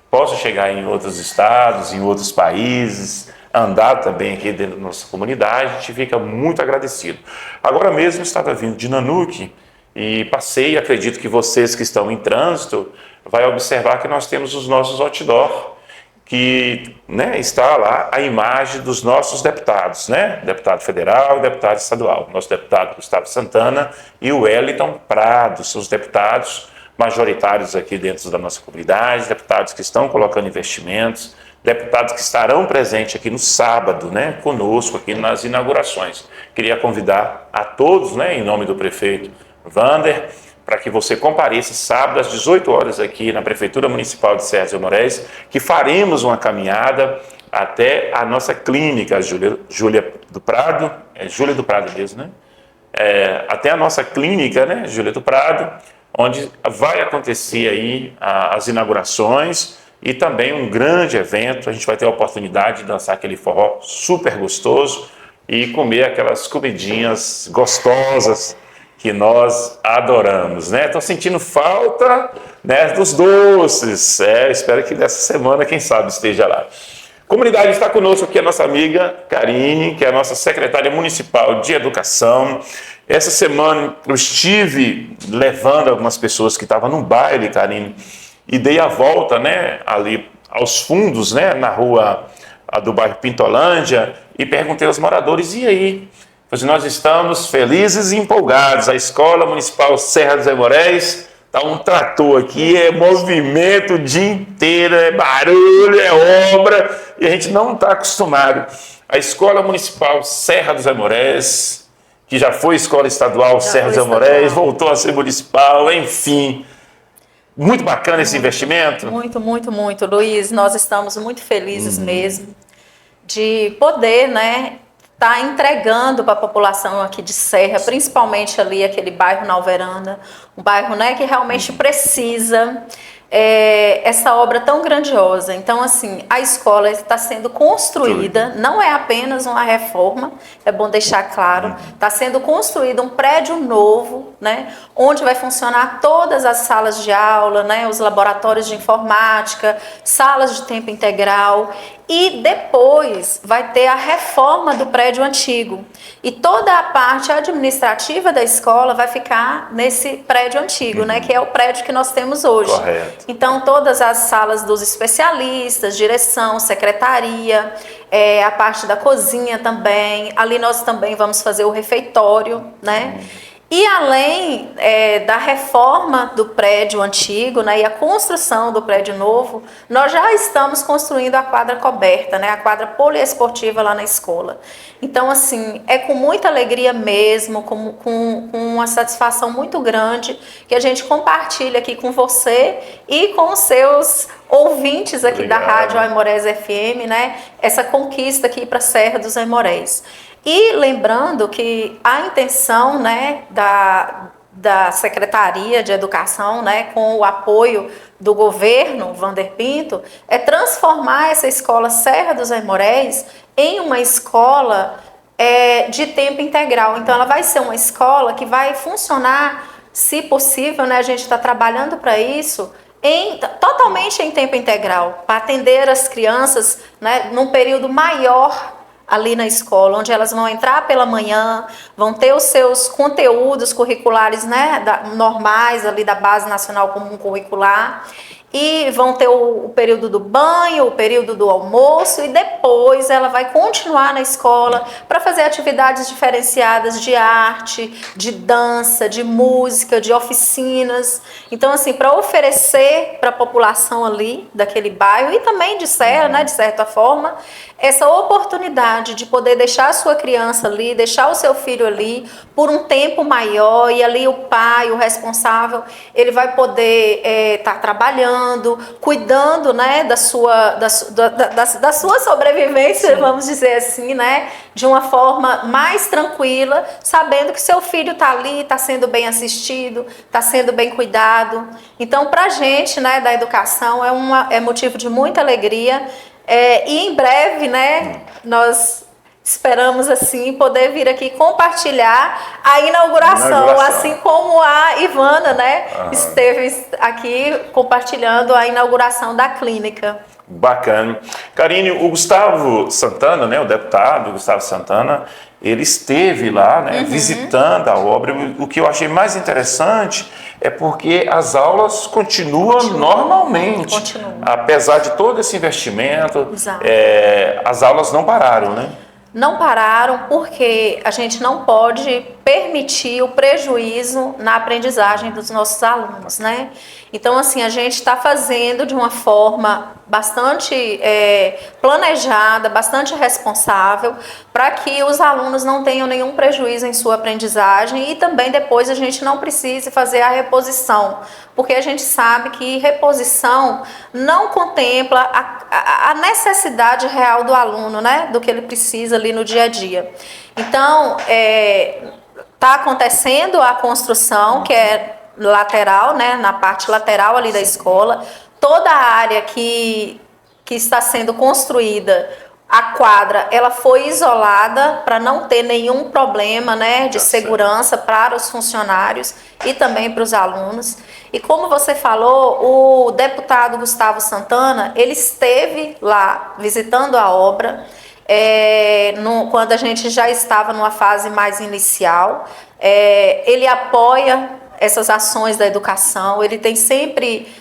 possa chegar em outros estados, em outros países, andar também aqui dentro da nossa comunidade, a gente fica muito agradecido. Agora mesmo estava vindo de Nanuque e passei, acredito que vocês que estão em trânsito vai observar que nós temos os nossos outdoor, que, né, está lá a imagem dos nossos deputados, né? Deputado federal e deputado estadual. Nosso deputado Gustavo Santana e o Wellington Prado, são os deputados majoritários aqui dentro da nossa comunidade, deputados que estão colocando investimentos, deputados que estarão presentes aqui no sábado, né, conosco aqui nas inaugurações. Queria convidar a todos, né, em nome do prefeito Wander, para que você compareça sábado às 18 horas aqui na Prefeitura Municipal de Serra dos Aimorés, que faremos uma caminhada até a nossa clínica, Júlia do Prado, é Júlia do Prado mesmo, né? Até a nossa clínica, né, Júlia do Prado, onde vai acontecer aí as inaugurações e também um grande evento. A gente vai ter a oportunidade de dançar aquele forró super gostoso e comer aquelas comidinhas gostosas que nós adoramos, né? Estou sentindo falta, né, dos doces. Espero que dessa semana, quem sabe, esteja lá. Comunidade, está conosco aqui a nossa amiga Karine, que é a nossa secretária municipal de educação. Essa semana eu estive levando algumas pessoas que estavam num baile, Karine, e dei a volta, né, ali aos fundos, né, na rua do bairro Pintolândia, e perguntei aos moradores, e aí? Pois nós estamos felizes e empolgados. A Escola Municipal Serra dos Aimorés está um trator aqui, é movimento o dia inteiro, é barulho, é obra, e a gente não está acostumado. A Escola Municipal Serra dos Aimorés, que já foi Escola Estadual Serra dos Aimorés, voltou a ser municipal, enfim. Muito bacana esse investimento. Muito, muito, muito, Luiz. Nós estamos muito felizes mesmo de poder, né, tá entregando para a população aqui de Serra, principalmente ali aquele bairro na Alveranda, um bairro, né, que realmente precisa essa obra tão grandiosa. Então, assim, a escola está sendo construída, não é apenas uma reforma, é bom deixar claro, está sendo construído um prédio novo, né, onde vai funcionar todas as salas de aula, né, os laboratórios de informática, salas de tempo integral, e depois vai ter a reforma do prédio antigo. E toda a parte administrativa da escola vai ficar nesse prédio antigo, né, que é o prédio que nós temos hoje. Correto. Então, todas as salas dos especialistas, direção, secretaria, a parte da cozinha também. Ali nós também vamos fazer o refeitório, né? E além da reforma do prédio antigo, né, e a construção do prédio novo, nós já estamos construindo a quadra coberta, né, a quadra poliesportiva lá na escola. Então, assim, é com muita alegria mesmo, com uma satisfação muito grande que a gente compartilha aqui com você e com os seus ouvintes aqui da Rádio Aimorés FM, né, essa conquista aqui para a Serra dos Aimorés. E lembrando que a intenção, né, da Secretaria de Educação, né, com o apoio do governo Wander Pinto, é transformar essa escola Serra dos Aimorés em uma escola de tempo integral. Então, ela vai ser uma escola que vai funcionar, se possível, né, a gente está trabalhando para isso, totalmente em tempo integral, para atender as crianças, né, num período maior ali na escola, onde elas vão entrar pela manhã, vão ter os seus conteúdos curriculares, né, normais ali da Base Nacional Comum Curricular, e vão ter o período do banho, o período do almoço, e depois ela vai continuar na escola para fazer atividades diferenciadas de arte, de dança, de música, de oficinas. Então, assim, para oferecer para a população ali daquele bairro e também de Serra, né, de certa forma, essa oportunidade de poder deixar a sua criança ali, deixar o seu filho ali por um tempo maior, e ali o pai, o responsável, ele vai poder estar trabalhando, cuidando, né, da sua sobrevivência, sim, vamos dizer assim, né, de uma forma mais tranquila, sabendo que seu filho está ali, está sendo bem assistido, está sendo bem cuidado. Então, para a gente, né, da educação, é motivo de muita alegria. E em breve, né, nós esperamos assim poder vir aqui compartilhar a inauguração. Assim como a Ivana, né, esteve aqui compartilhando a inauguração da clínica. Bacana. Karine, o Gustavo Santana, né, o deputado Gustavo Santana, ele esteve lá, né, visitando a obra. O que eu achei mais interessante é porque as aulas continuam normalmente. Apesar de todo esse investimento, as aulas não pararam, né? Não pararam porque a gente não pode permitir o prejuízo na aprendizagem dos nossos alunos, né? Então, assim, a gente está fazendo de uma forma bastante planejada, bastante responsável, para que os alunos não tenham nenhum prejuízo em sua aprendizagem e também depois a gente não precise fazer a reposição, porque a gente sabe que reposição não contempla a necessidade real do aluno, né? Do que ele precisa ali no dia a dia. Então, está acontecendo a construção, que é lateral, né, na parte lateral ali da escola. Toda a área que está sendo construída, a quadra, ela foi isolada para não ter nenhum problema, né, de segurança para os funcionários e também para os alunos. E como você falou, o deputado Gustavo Santana, ele esteve lá visitando a obra, quando a gente já estava numa fase mais inicial. Ele apoia essas ações da educação, ele tem sempre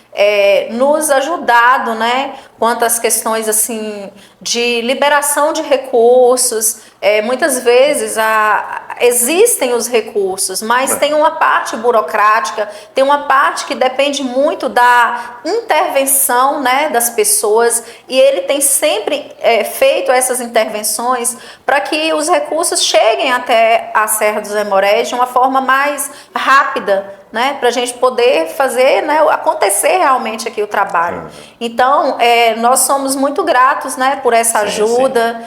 nos ajudado, né, quanto às questões assim de liberação de recursos. Muitas vezes existem os recursos, mas tem uma parte burocrática, tem uma parte que depende muito da intervenção, né, das pessoas, e ele tem sempre feito essas intervenções para que os recursos cheguem até a Serra dos Aimorés de uma forma mais rápida, né, para a gente poder fazer, né, acontecer realmente aqui o trabalho. Então, nós somos muito gratos, né, por essa ajuda.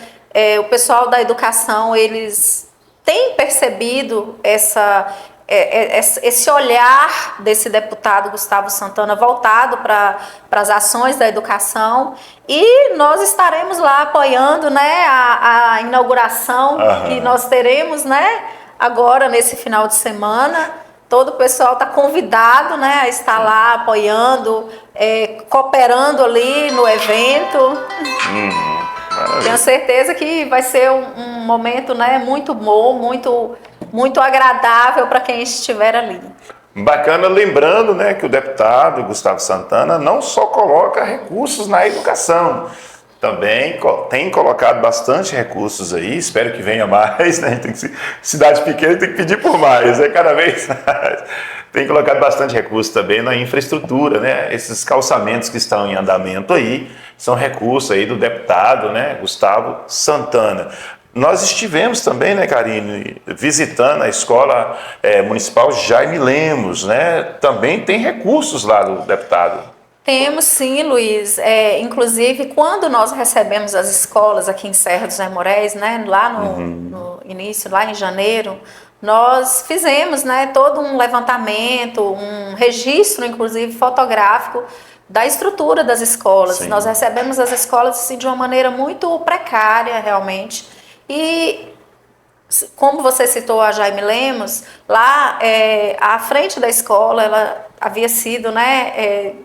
O pessoal da educação, eles têm percebido esse olhar desse deputado Gustavo Santana voltado para as ações da educação, e nós estaremos lá apoiando, né, a inauguração que nós teremos, né, agora nesse final de semana. Todo o pessoal está convidado, né, a estar lá apoiando, cooperando ali no evento. Tenho certeza que vai ser um momento, né, muito bom, muito agradável para quem estiver ali. Bacana, lembrando, né, que o deputado Gustavo Santana não só coloca recursos na educação, também tem colocado bastante recursos aí, espero que venha mais, né? Cidade pequena tem que pedir por mais, cada vez mais. Tem colocado bastante recurso também na infraestrutura, né? Esses calçamentos que estão em andamento aí são recursos aí do deputado, né, Gustavo Santana. Nós estivemos também, né, Karine, visitando a escola municipal Jaime Lemos, né? Também tem recursos lá do deputado. Temos sim, Luiz. Inclusive, quando nós recebemos as escolas aqui em Serra dos Aimorés, né, lá no início, lá em janeiro, nós fizemos, né, todo um levantamento, um registro, inclusive fotográfico, da estrutura das escolas. Sim. Nós recebemos as escolas assim, de uma maneira muito precária, realmente. E, como você citou a Jaime Lemos, lá a frente da escola, ela havia sido, né,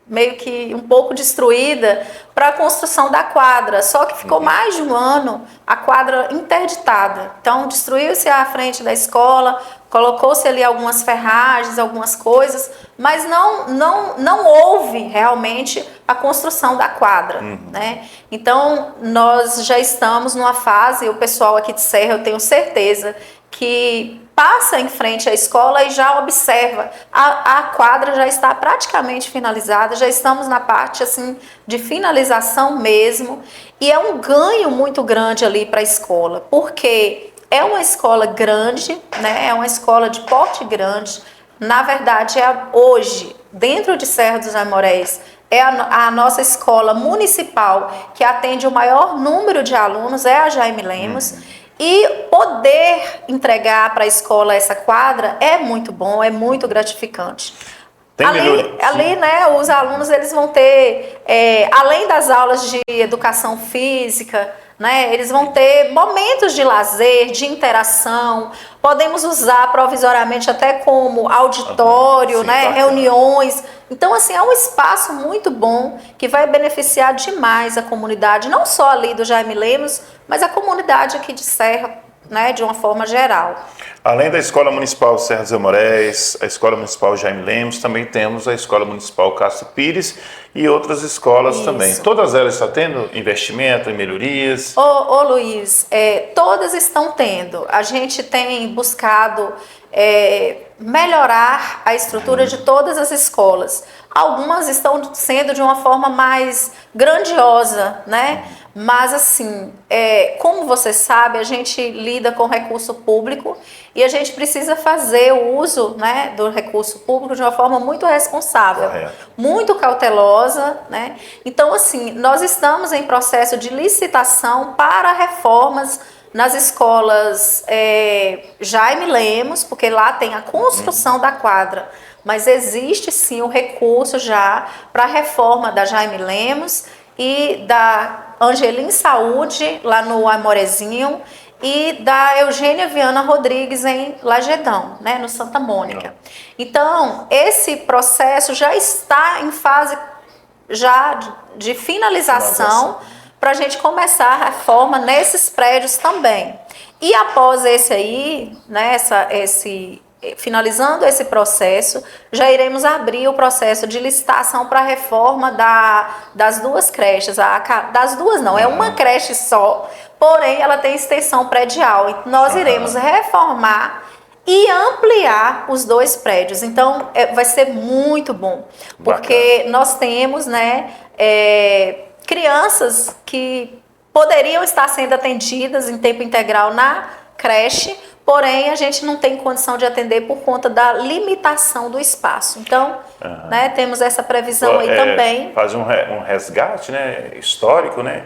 meio que um pouco destruída para a construção da quadra, só que ficou mais de um ano a quadra interditada. Então, destruiu-se a frente da escola, colocou-se ali algumas ferragens, algumas coisas, mas não houve realmente a construção da quadra, né? Então, nós já estamos numa fase, o pessoal aqui de Serra, eu tenho certeza, que passa em frente à escola e já observa, a quadra já está praticamente finalizada, já estamos na parte assim de finalização mesmo, e é um ganho muito grande ali para a escola, porque é uma escola grande, né? É uma escola de porte grande. Na verdade, hoje, dentro de Serra dos Aimorés, é a nossa escola municipal que atende o maior número de alunos, é a Jaime Lemos. E poder entregar para a escola essa quadra é muito bom, é muito gratificante. Ali, né, os alunos eles vão ter, além das aulas de educação física, né, eles vão ter momentos de lazer, de interação. Podemos usar provisoriamente até como auditório, né, reuniões. Então, assim, é um espaço muito bom que vai beneficiar demais a comunidade, não só ali do Jaime Lemos, mas a comunidade aqui de Serra, né, de uma forma geral. Além da Escola Municipal Serra dos Amorés, a Escola Municipal Jaime Lemos, também temos a Escola Municipal Castro Pires e outras escolas também. Todas elas estão tendo investimento em melhorias? Ô Luiz, todas estão tendo. A gente tem buscado melhorar a estrutura de todas as escolas. Algumas estão sendo de uma forma mais grandiosa, né? Mas assim, como você sabe, a gente lida com recurso público e a gente precisa fazer o uso, né, do recurso público de uma forma muito responsável, muito cautelosa, né? Então, assim, nós estamos em processo de licitação para reformas nas escolas Jaime Lemos, porque lá tem a construção da quadra, mas existe sim o recurso já para a reforma da Jaime Lemos e da Angelim Saúde, lá no Amorezinho, e da Eugênia Viana Rodrigues, em Lagedão, né, no Santa Mônica. Então, esse processo já está em fase já de finalização para a gente começar a reforma nesses prédios também. E após esse aí, né, finalizando esse processo, já iremos abrir o processo de licitação para a reforma das duas creches. Das duas não, é uma creche só, porém ela tem extensão predial. E nós iremos reformar e ampliar os dois prédios. Então, vai ser muito bom, porque nós temos, né, crianças que poderiam estar sendo atendidas em tempo integral na creche, porém a gente não tem condição de atender por conta da limitação do espaço. Então, né, temos essa previsão aí também. Faz um resgate, né, histórico, né?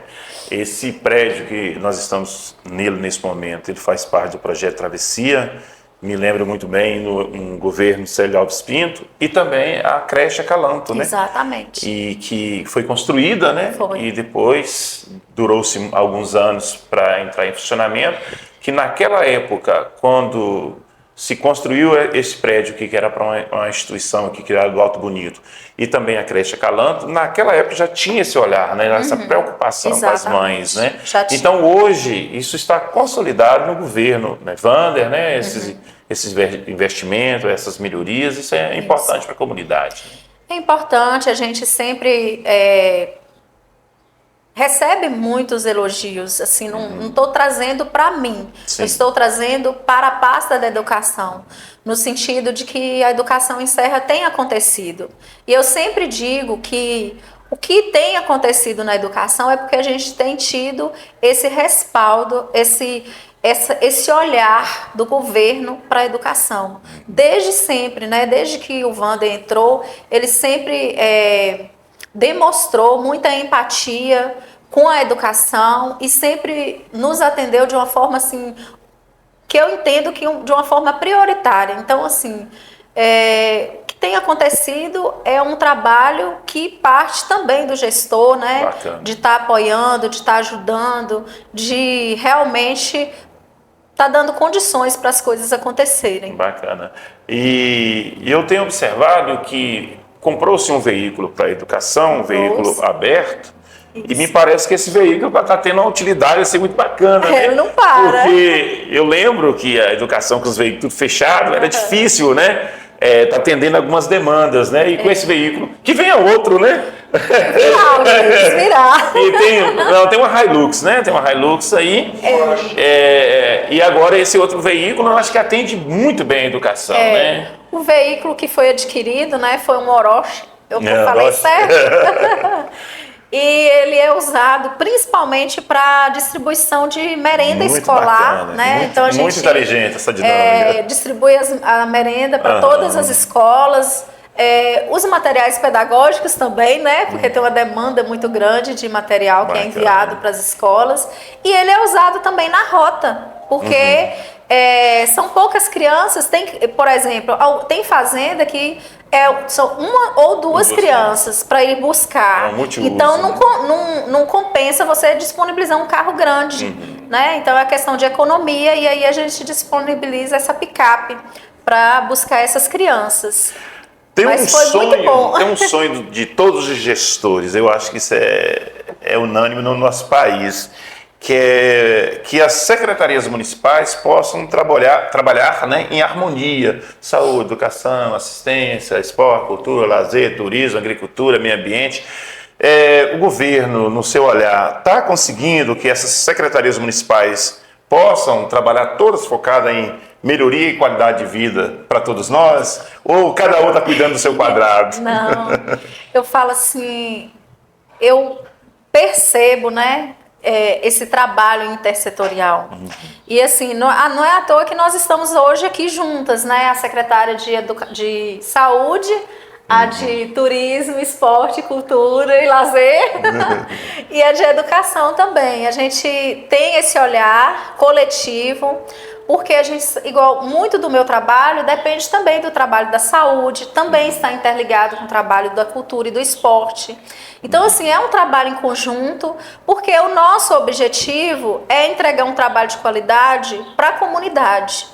Esse prédio que nós estamos nele nesse momento, ele faz parte do projeto Travessia, me lembro muito bem no governo Célio Alves Pinto, e também a creche Acalanto, né? Exatamente. E que foi construída, né? Foi. E depois durou-se alguns anos para entrar em funcionamento, que naquela época, quando se construiu esse prédio que era para uma instituição aqui, que era do Alto Bonito, e também a creche Acalanto, naquela época já tinha esse olhar, né? Essa preocupação com as mães, né? Então hoje isso está consolidado no governo, né? Wander, né? Esses investimentos, essas melhorias, isso é importante para a comunidade. É importante, a gente sempre recebe muitos elogios, assim, não estou trazendo para mim, eu estou trazendo para a pasta da educação, no sentido de que a educação em Serra tem acontecido. E eu sempre digo que o que tem acontecido na educação é porque a gente tem tido esse respaldo, esse olhar do governo para a educação. Desde sempre, né? Desde que o Wander entrou, ele sempre demonstrou muita empatia com a educação e sempre nos atendeu de uma forma assim, que eu entendo que de uma forma prioritária. Então, assim, o que tem acontecido é um trabalho que parte também do gestor, né? Bacana. De estar apoiando, de estar ajudando, de realmente estar dando condições para as coisas acontecerem. Bacana. E eu tenho observado que comprou-se um veículo para a educação, um veículo aberto, e me parece que esse veículo está tendo uma utilidade assim, muito bacana, né? Ele não para. Porque eu lembro que a educação com os veículos fechados era difícil, né? Tá atendendo algumas demandas, né? E com esse veículo, que venha outro, né? Virar. E tem uma Hilux, né? Tem uma Hilux aí. E agora esse outro veículo, eu acho que atende muito bem a educação, né? O veículo que foi adquirido, né, foi um Orochi. Eu falei certo? E ele é usado principalmente para distribuição de merenda muito escolar, bacana, né? Então a gente muito inteligente essa dinâmica. Distribui a merenda para todas as escolas. Os materiais pedagógicos também, né? Porque tem uma demanda muito grande de material que é enviado para as escolas. E ele é usado também na rota, porque são poucas crianças. Por exemplo, tem fazenda que são uma ou duas crianças para ir buscar. Então não compensa você disponibilizar um carro grande, né? Então é questão de economia e aí a gente disponibiliza essa picape para buscar essas crianças. Mas foi muito bom. Tem um sonho de todos os gestores, eu acho que isso é unânime no nosso país, que as secretarias municipais possam trabalhar, né, em harmonia. Saúde, educação, assistência, esporte, cultura, lazer, turismo, agricultura, meio ambiente. O governo, no seu olhar, está conseguindo que essas secretarias municipais possam trabalhar todas focadas em melhoria e qualidade de vida para todos nós? Ou cada um está cuidando do seu quadrado? Não, eu falo assim, eu percebo, né, esse trabalho intersetorial. E assim, não é à toa que nós estamos hoje aqui juntas, né? A secretária de Saúde, a de Turismo, Esporte, Cultura e Lazer e a de Educação também. A gente tem esse olhar coletivo, porque a gente, igual, muito do meu trabalho depende também do trabalho da saúde, também está interligado com o trabalho da cultura e do esporte. Então, assim, é um trabalho em conjunto, porque o nosso objetivo é entregar um trabalho de qualidade para a comunidade.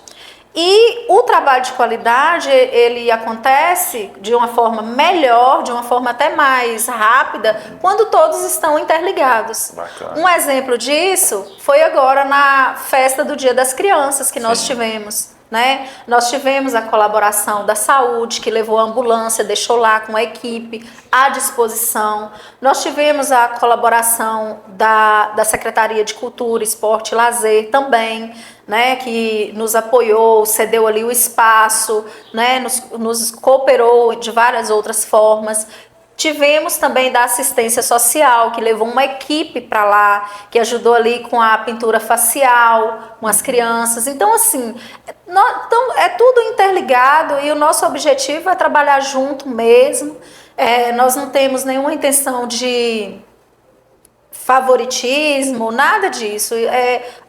E o trabalho de qualidade, ele acontece de uma forma melhor, de uma forma até mais rápida, quando todos estão interligados. Bacana. Um exemplo disso foi agora na festa do Dia das Crianças que nós tivemos, né? Nós tivemos a colaboração da saúde, que levou a ambulância, deixou lá com a equipe à disposição. Nós tivemos a colaboração da Secretaria de Cultura, Esporte e Lazer também, né, que nos apoiou, cedeu ali o espaço, né, nos cooperou de várias outras formas. Tivemos também da assistência social, que levou uma equipe para lá, que ajudou ali com a pintura facial, com as crianças. Então, assim, é tudo interligado e o nosso objetivo é trabalhar junto mesmo. Nós não temos nenhuma intenção de favoritismo, nada disso.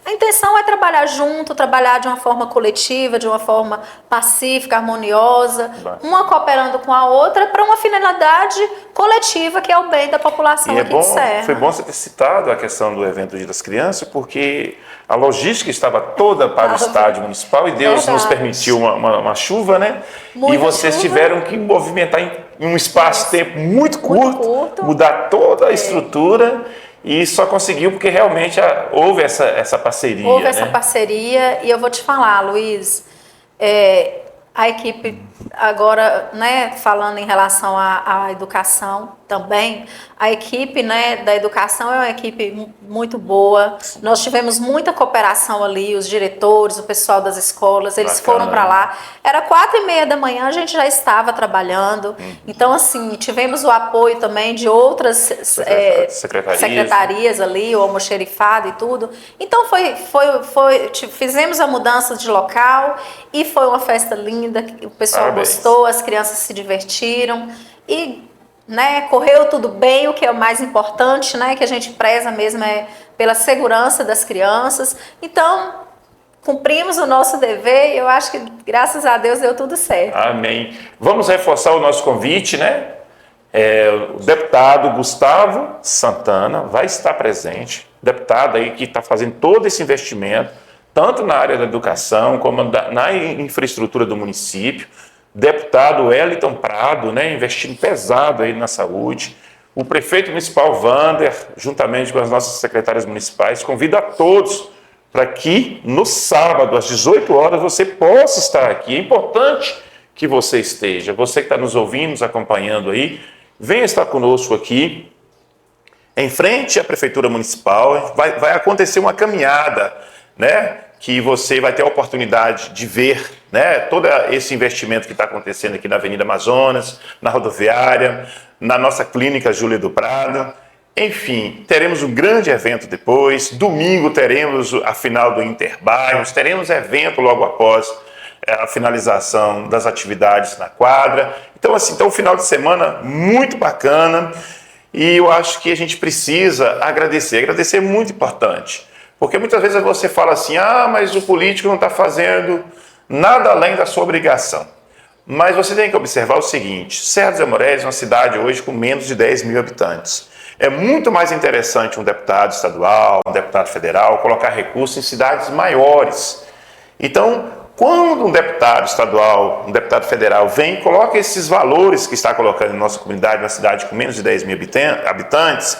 A intenção é trabalhar junto, trabalhar de uma forma coletiva, de uma forma pacífica, harmoniosa, uma cooperando com a outra para uma finalidade coletiva, que é o bem da população aqui de Serra. Foi bom você ter citado a questão do evento Dia das Crianças, porque a logística estava toda para o estádio municipal e Deus nos permitiu uma chuva, né? Muita e vocês chuva. Tiveram que movimentar em um espaço de tempo muito curto, mudar toda a estrutura. E só conseguiu porque realmente houve essa parceria. Houve essa parceria e eu vou te falar, Luiz, a equipe agora, né, falando em relação à educação também, a equipe, né, da educação é uma equipe muito boa. Nós tivemos muita cooperação ali, os diretores, o pessoal das escolas, eles foram para lá. Era 4h30 da manhã, a gente já estava trabalhando. Então, assim, tivemos o apoio também de outras secretarias ali, o almoxerifado e tudo. Então, fizemos a mudança de local e foi uma festa linda, o pessoal gostou, as crianças se divertiram e, né, correu tudo bem, o que é o mais importante, né, que a gente preza mesmo pela segurança das crianças. Então, cumprimos o nosso dever e eu acho que, graças a Deus, deu tudo certo. Amém. Vamos reforçar o nosso convite, né? O deputado Gustavo Santana vai estar presente, deputado aí que está fazendo todo esse investimento, tanto na área da educação como na infraestrutura do município. Deputado Wellington Prado, né, investindo pesado aí na saúde. O prefeito municipal Vander, juntamente com as nossas secretárias municipais, convido a todos para que no sábado, às 18 horas, você possa estar aqui. É importante que você esteja. Você que está nos ouvindo, nos acompanhando aí, venha estar conosco aqui. Em frente à Prefeitura Municipal, vai acontecer uma caminhada, né, que você vai ter a oportunidade de ver, né, todo esse investimento que está acontecendo aqui na Avenida Amazonas, na rodoviária, na nossa clínica Júlia do Prado. Enfim, teremos um grande evento depois. Domingo teremos a final do Interbairros, teremos evento logo após a finalização das atividades na quadra. Então, assim, um final de semana muito bacana e eu acho que a gente precisa agradecer. Agradecer é muito importante. Porque muitas vezes você fala assim, mas o político não está fazendo nada além da sua obrigação. Mas você tem que observar o seguinte, Serra dos Amoreiros é uma cidade hoje com menos de 10 mil habitantes. É muito mais interessante um deputado estadual, um deputado federal, colocar recursos em cidades maiores. Então, quando um deputado estadual, um deputado federal vem e coloca esses valores que está colocando em nossa comunidade, na cidade com menos de 10 mil habitantes,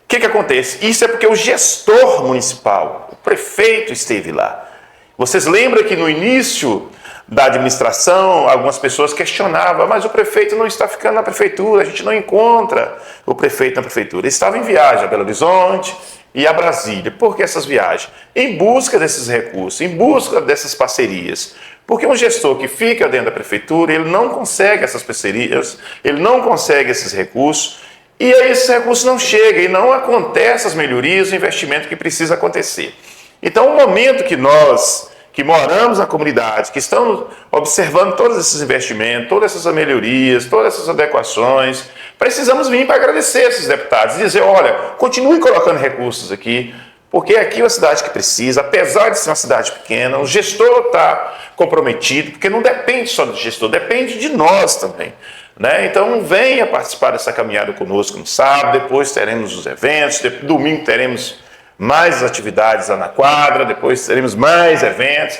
O que acontece? Isso é porque o gestor municipal, o prefeito, esteve lá. Vocês lembram que no início da administração, algumas pessoas questionavam, mas o prefeito não está ficando na prefeitura, a gente não encontra o prefeito na prefeitura. Ele estava em viagem a Belo Horizonte e a Brasília. Por que essas viagens? Em busca desses recursos, em busca dessas parcerias. Porque um gestor que fica dentro da prefeitura, ele não consegue essas parcerias, ele não consegue esses recursos, e aí esses recursos não chegam e não acontecem as melhorias, o investimento que precisa acontecer. Então, o momento que nós, que moramos na comunidade, que estamos observando todos esses investimentos, todas essas melhorias, todas essas adequações, precisamos vir para agradecer esses deputados e dizer, olha, continue colocando recursos aqui, porque aqui é uma cidade que precisa, apesar de ser uma cidade pequena, o gestor está comprometido, porque não depende só do gestor, depende de nós também. Né? Então venha participar dessa caminhada conosco no sábado, depois teremos os eventos, domingo teremos mais atividades lá na quadra, depois teremos mais eventos.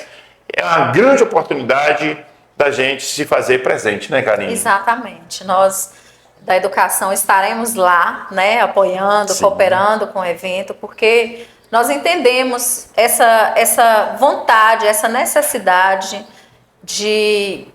É uma grande oportunidade da gente se fazer presente, né, Karine? Exatamente. Nós da educação estaremos lá, né, apoiando, Sim. cooperando com o evento, porque nós entendemos essa vontade, essa necessidade de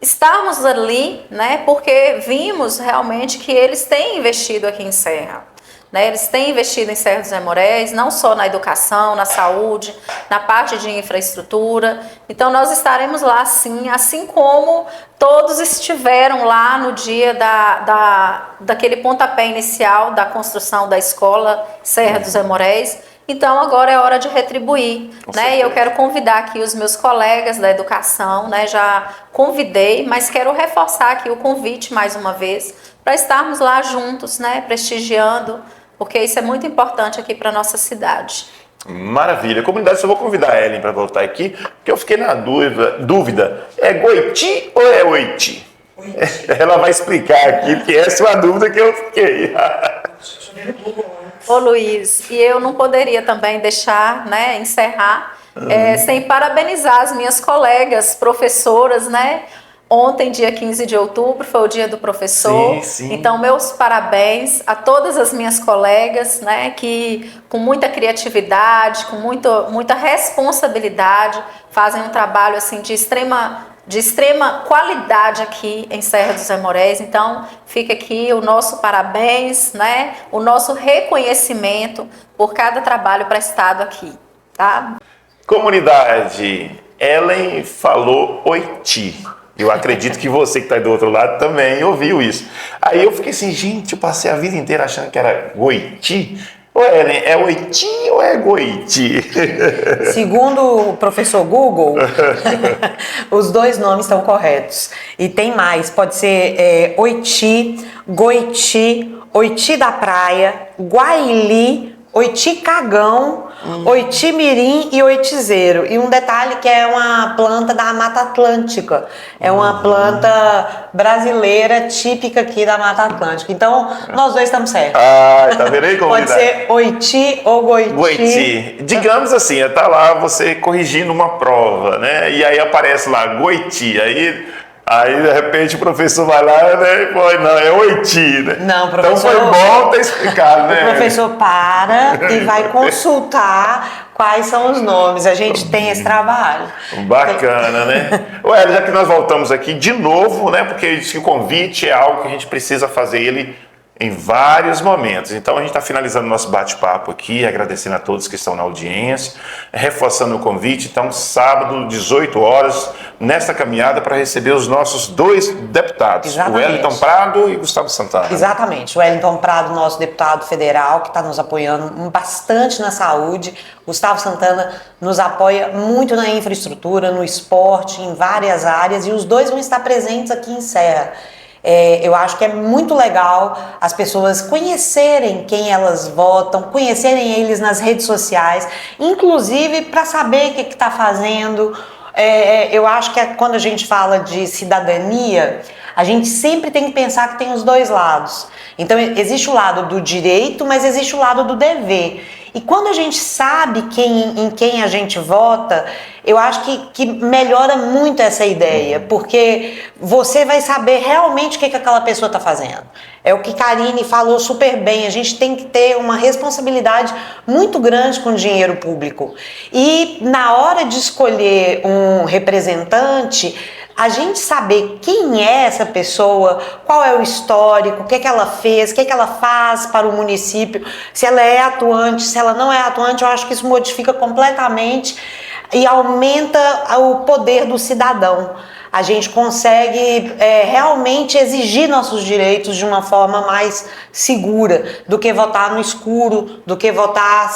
estarmos ali, né, porque vimos realmente que eles têm investido aqui em Serra. Né, eles têm investido em Serra dos Aimorés, não só na educação, na saúde, na parte de infraestrutura. Então nós estaremos lá sim, assim como todos estiveram lá no dia daquele pontapé inicial da construção da escola Serra dos Aimorés. Então agora é hora de retribuir, né? E eu quero convidar aqui os meus colegas da educação, né? Já convidei, mas quero reforçar aqui o convite mais uma vez para estarmos lá juntos, né? Prestigiando, porque isso é muito importante aqui para nossa cidade. Maravilha. Comunidade, só vou convidar a Ellen para voltar aqui, porque eu fiquei na dúvida. É Goiti ou é Oiti? Ela vai explicar aqui, porque essa é uma dúvida que eu fiquei. Ô Luiz, e eu não poderia também deixar, né, encerrar, sem parabenizar as minhas colegas professoras, né? Ontem, dia 15 de outubro, foi o dia do professor. Sim, sim. Então, meus parabéns a todas as minhas colegas, né, que com muita criatividade, com muita responsabilidade, fazem um trabalho assim de extrema qualidade aqui em Serra dos Aimorés. Então, fica aqui o nosso parabéns, né, o nosso reconhecimento por cada trabalho prestado aqui, tá? Comunidade, Ellen falou Oiti. Eu acredito que você que está aí do outro lado também ouviu isso. Aí eu fiquei assim, gente, eu passei a vida inteira achando que era Goiti. Ô Ellen, é Oiti ou é Goiti? Segundo o professor Google, os dois nomes estão corretos. E tem mais, pode ser Oiti, Goiti, Oiti da Praia, Guaili, Oiti Cagão, Oiti Mirim e Oitizeiro. E um detalhe que é uma planta da Mata Atlântica. É uma planta brasileira típica aqui da Mata Atlântica. Então, nós dois estamos certos. Ah, tá vendo aí, comunidade? Pode ser Oiti ou Goiti. Goiti. Digamos assim, tá lá você corrigindo uma prova, né? E aí aparece lá, Goiti. Aí, de repente, o professor vai lá, né? E põe, não, é Oiti, né? Não, professor. Então foi bom ter explicado, né? O professor para e vai consultar quais são os nomes. A gente tem esse trabalho. Bacana, né? Ué, já que nós voltamos aqui de novo, né? Porque diz que o convite é algo que a gente precisa fazer ele em vários momentos. Então a gente está finalizando o nosso bate-papo aqui, agradecendo a todos que estão na audiência, reforçando o convite. Então, sábado, 18 horas, nesta caminhada para receber os nossos dois deputados, Exatamente. o Wellington Prado e Gustavo Santana. Exatamente. O Wellington Prado, nosso deputado federal, que está nos apoiando bastante na saúde. Gustavo Santana nos apoia muito na infraestrutura, no esporte, em várias áreas. E os dois vão estar presentes aqui em Serra. Eu acho que é muito legal as pessoas conhecerem quem elas votam, conhecerem eles nas redes sociais, inclusive para saber o que está fazendo. Eu acho que quando a gente fala de cidadania, A gente sempre tem que pensar que tem os dois lados. Então, existe o lado do direito, mas existe o lado do dever. E quando a gente sabe em quem a gente vota, eu acho que melhora muito essa ideia, porque você vai saber realmente o que aquela pessoa está fazendo. É o que Karine falou super bem, a gente tem que ter uma responsabilidade muito grande com o dinheiro público. E na hora de escolher um representante, a gente saber quem é essa pessoa, qual é o histórico, o que ela fez, o que ela faz para o município, se ela é atuante, se ela não é atuante, eu acho que isso modifica completamente e aumenta o poder do cidadão. A gente consegue realmente exigir nossos direitos de uma forma mais segura do que votar no escuro, do que votar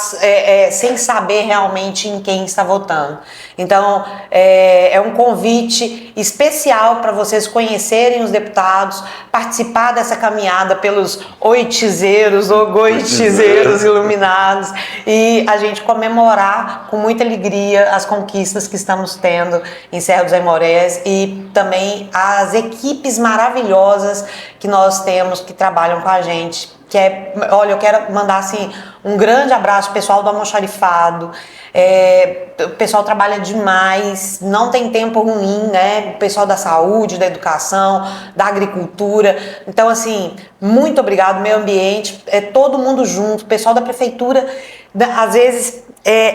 sem saber realmente em quem está votando. Então, é um convite especial para vocês conhecerem os deputados, participar dessa caminhada pelos oitizeiros ou goitizeiros iluminados e a gente comemorar com muita alegria as conquistas que estamos tendo em Serra dos Aimorés e também as equipes maravilhosas que nós temos que trabalham com a gente. Olha, eu quero mandar assim um grande abraço ao pessoal do almoxarifado. O pessoal trabalha demais, não tem tempo ruim, né? O pessoal da saúde, da educação, da agricultura. Então, assim, muito obrigado, meio ambiente, todo mundo junto, o pessoal da prefeitura. Às vezes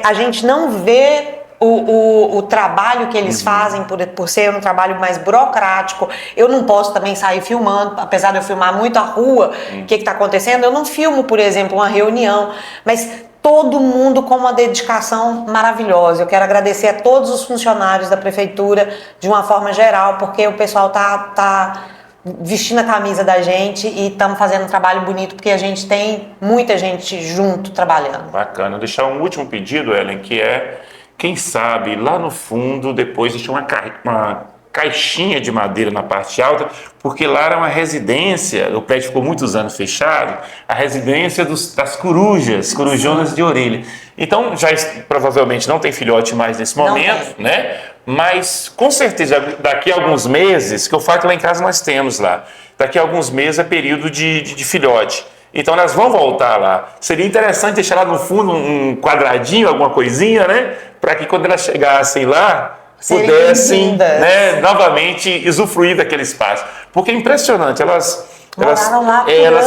a gente não vê o trabalho que eles fazem por ser um trabalho mais burocrático. Eu não posso também sair filmando, apesar de eu filmar muito a rua, o que está acontecendo. Eu não filmo, por exemplo, uma reunião, mas todo mundo com uma dedicação maravilhosa. Eu quero agradecer a todos os funcionários da prefeitura de uma forma geral, porque o pessoal tá vestindo a camisa da gente e estamos fazendo um trabalho bonito, porque a gente tem muita gente junto trabalhando. Bacana. Deixar um último pedido, Ellen, que é, quem sabe, lá no fundo, depois deixar uma caixinha de madeira na parte alta, porque lá era uma residência, o prédio ficou muitos anos fechado, a residência das corujonas de orelha. Então, já provavelmente não tem filhote mais nesse momento, né? Mas, com certeza, daqui a alguns meses, que eu falo que lá em casa nós temos lá, daqui a alguns meses é período de filhote. Então elas vão voltar lá. Seria interessante deixar lá no fundo um quadradinho, alguma coisinha, né? Para que quando elas chegassem lá, pudessem, né, novamente usufruir daquele espaço. Porque é impressionante, elas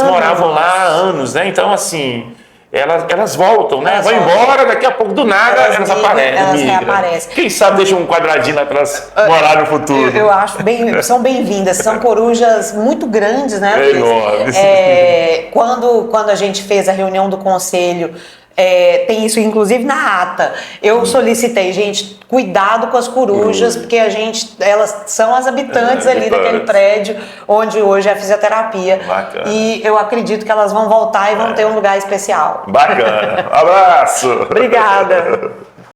moravam lá há anos, né? Então, assim, elas voltam, né? Vão embora, daqui a pouco, do nada, elas reaparecem. Quem sabe deixa um quadradinho lá para elas morar no futuro. Eu acho são bem-vindas, são corujas muito grandes, né? Enormes. Quando a gente fez a reunião do conselho, tem isso inclusive na ata. Eu solicitei, gente, cuidado com as corujas, porque elas são as habitantes ali daquele prédio onde hoje é a fisioterapia. Bacana. E eu acredito que elas vão voltar e vão ter um lugar especial. Bacana. Abraço. Obrigada.